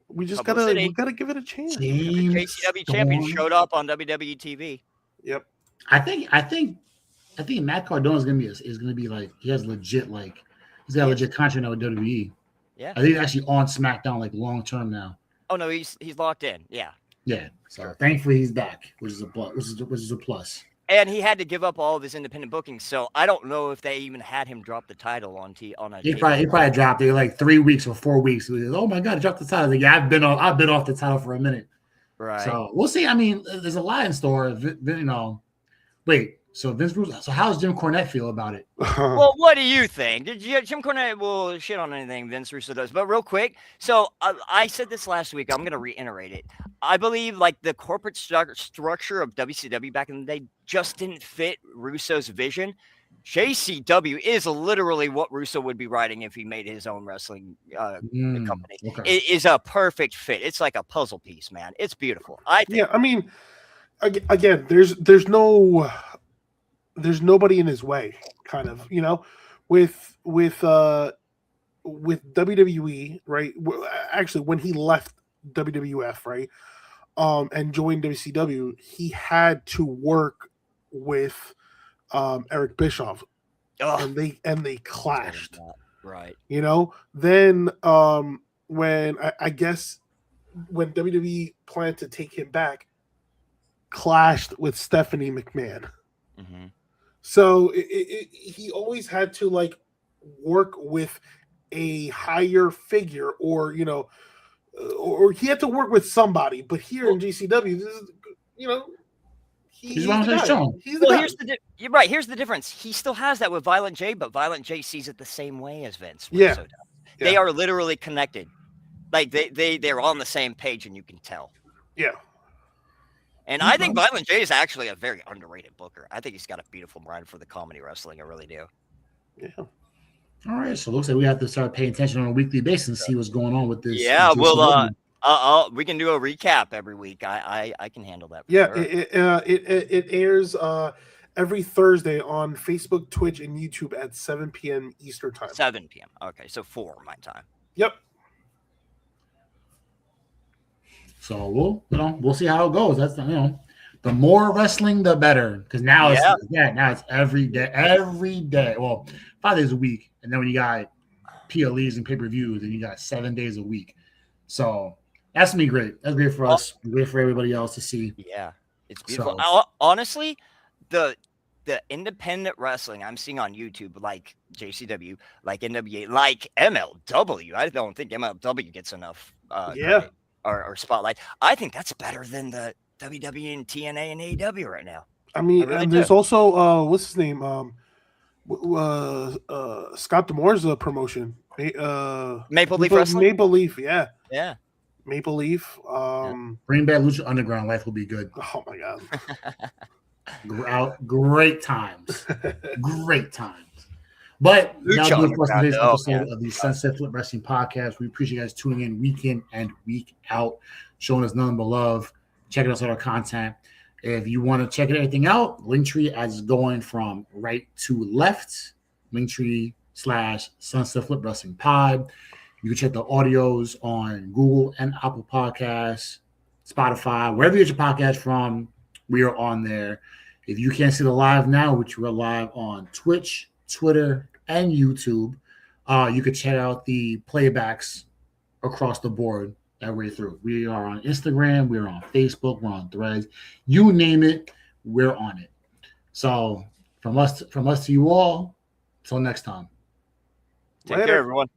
S2: we just gotta give it a chance.
S3: JCW champion showed up on WWE TV.
S2: Yep.
S1: I think Matt Cardona is gonna be like, he has legit he's got a legit contract now with WWE.
S3: Yeah.
S1: I think he's actually on SmackDown long term now.
S3: Oh no, he's locked in. Yeah.
S1: Yeah. So thankfully he's back, which is a plus.
S3: And he had to give up all of his independent bookings, so I don't know if they even had him drop the title on a.
S1: He probably dropped it like 3 weeks or 4 weeks. Was, oh my God, he dropped the title. Like, yeah, I've been off the title for a minute.
S3: Right.
S1: So we'll see. I mean, there's a lot in store. Wait. So Vince Russo. So how does Jim Cornette feel about it?
S3: Well, what do you think? Jim Cornette will shit on anything Vince Russo does, but real quick. So I said this last week. I'm going to reiterate it. I believe the corporate structure of WCW back in the day just didn't fit Russo's vision. JCW is literally what Russo would be writing if he made his own wrestling company. Okay. It is a perfect fit. It's like a puzzle piece, man. It's beautiful. I think.
S2: Yeah, I mean, again, there's nobody in his way, kind of, with WWE, right? Actually, when he left WWF, right, and joined WCW, he had to work with Eric Bischoff, and they clashed,
S3: right?
S2: Then when I guess when WWE planned to take him back, clashed with Stephanie McMahon.
S3: Mm-hmm.
S2: So he always had to work with a higher figure, or or he had to work with somebody. But here in GCW, this is, he's the guy. He's the guy.
S3: You're right. Here's the difference. He still has that with Violent J, but Violent J sees it the same way as Vince.
S2: Yeah.
S3: They are literally connected. Like they're on the same page, and you can tell.
S2: Yeah.
S3: And I think Violent J is actually a very underrated booker. I think he's got a beautiful mind for the comedy wrestling. I really do.
S2: Yeah.
S1: All right. So it looks like we have to start paying attention on a weekly basis and see what's going on with this.
S3: Yeah. We can do a recap every week. I can handle that.
S2: Yeah.
S3: Sure.
S2: It airs every Thursday on Facebook, Twitch, and YouTube at 7 p.m. Eastern time.
S3: 7 p.m. Okay. So 4 my time.
S2: Yep.
S1: So we'll see how it goes. That's the more wrestling, the better. Because now it's every day. Well, 5 days a week, and then when you got PLEs and pay-per-views, and you got 7 days a week. So that's gonna be great. That's great for us. Great for everybody else to see.
S3: Yeah, it's beautiful. Honestly, the independent wrestling I'm seeing on YouTube, like JCW, like NWA, like MLW. I don't think MLW gets enough. Or spotlight. I think that's better than the WWE and TNA and AEW right now.
S2: I mean, and there's also what's his name? Scott D'Amore's promotion.
S3: Maple Leaf Wrestling.
S2: Maple Leaf, yeah. Maple Leaf.
S1: Bring back Lucha Underground. Life will be good.
S2: Oh my
S1: god. Great times. Great times. But now doing for today's episode of the Sunset Flip Wrestling Podcast. We appreciate you guys tuning in week in and week out, showing us nothing but love, checking us out our content. If you want to check anything out, Linktree as going from right to left, Linktree/Sunset Flip Wrestling Pod. You can check the audios on Google and Apple Podcasts, Spotify, wherever you get your podcast from, we are on there. If you can't see the live now, which we're live on Twitch, Twitter, and YouTube, you could check out the playbacks across the board that way through. We are on Instagram, we're on Facebook, we're on Threads. You name it, we're on it. So from us to you all, till next time.
S3: Take care, everyone.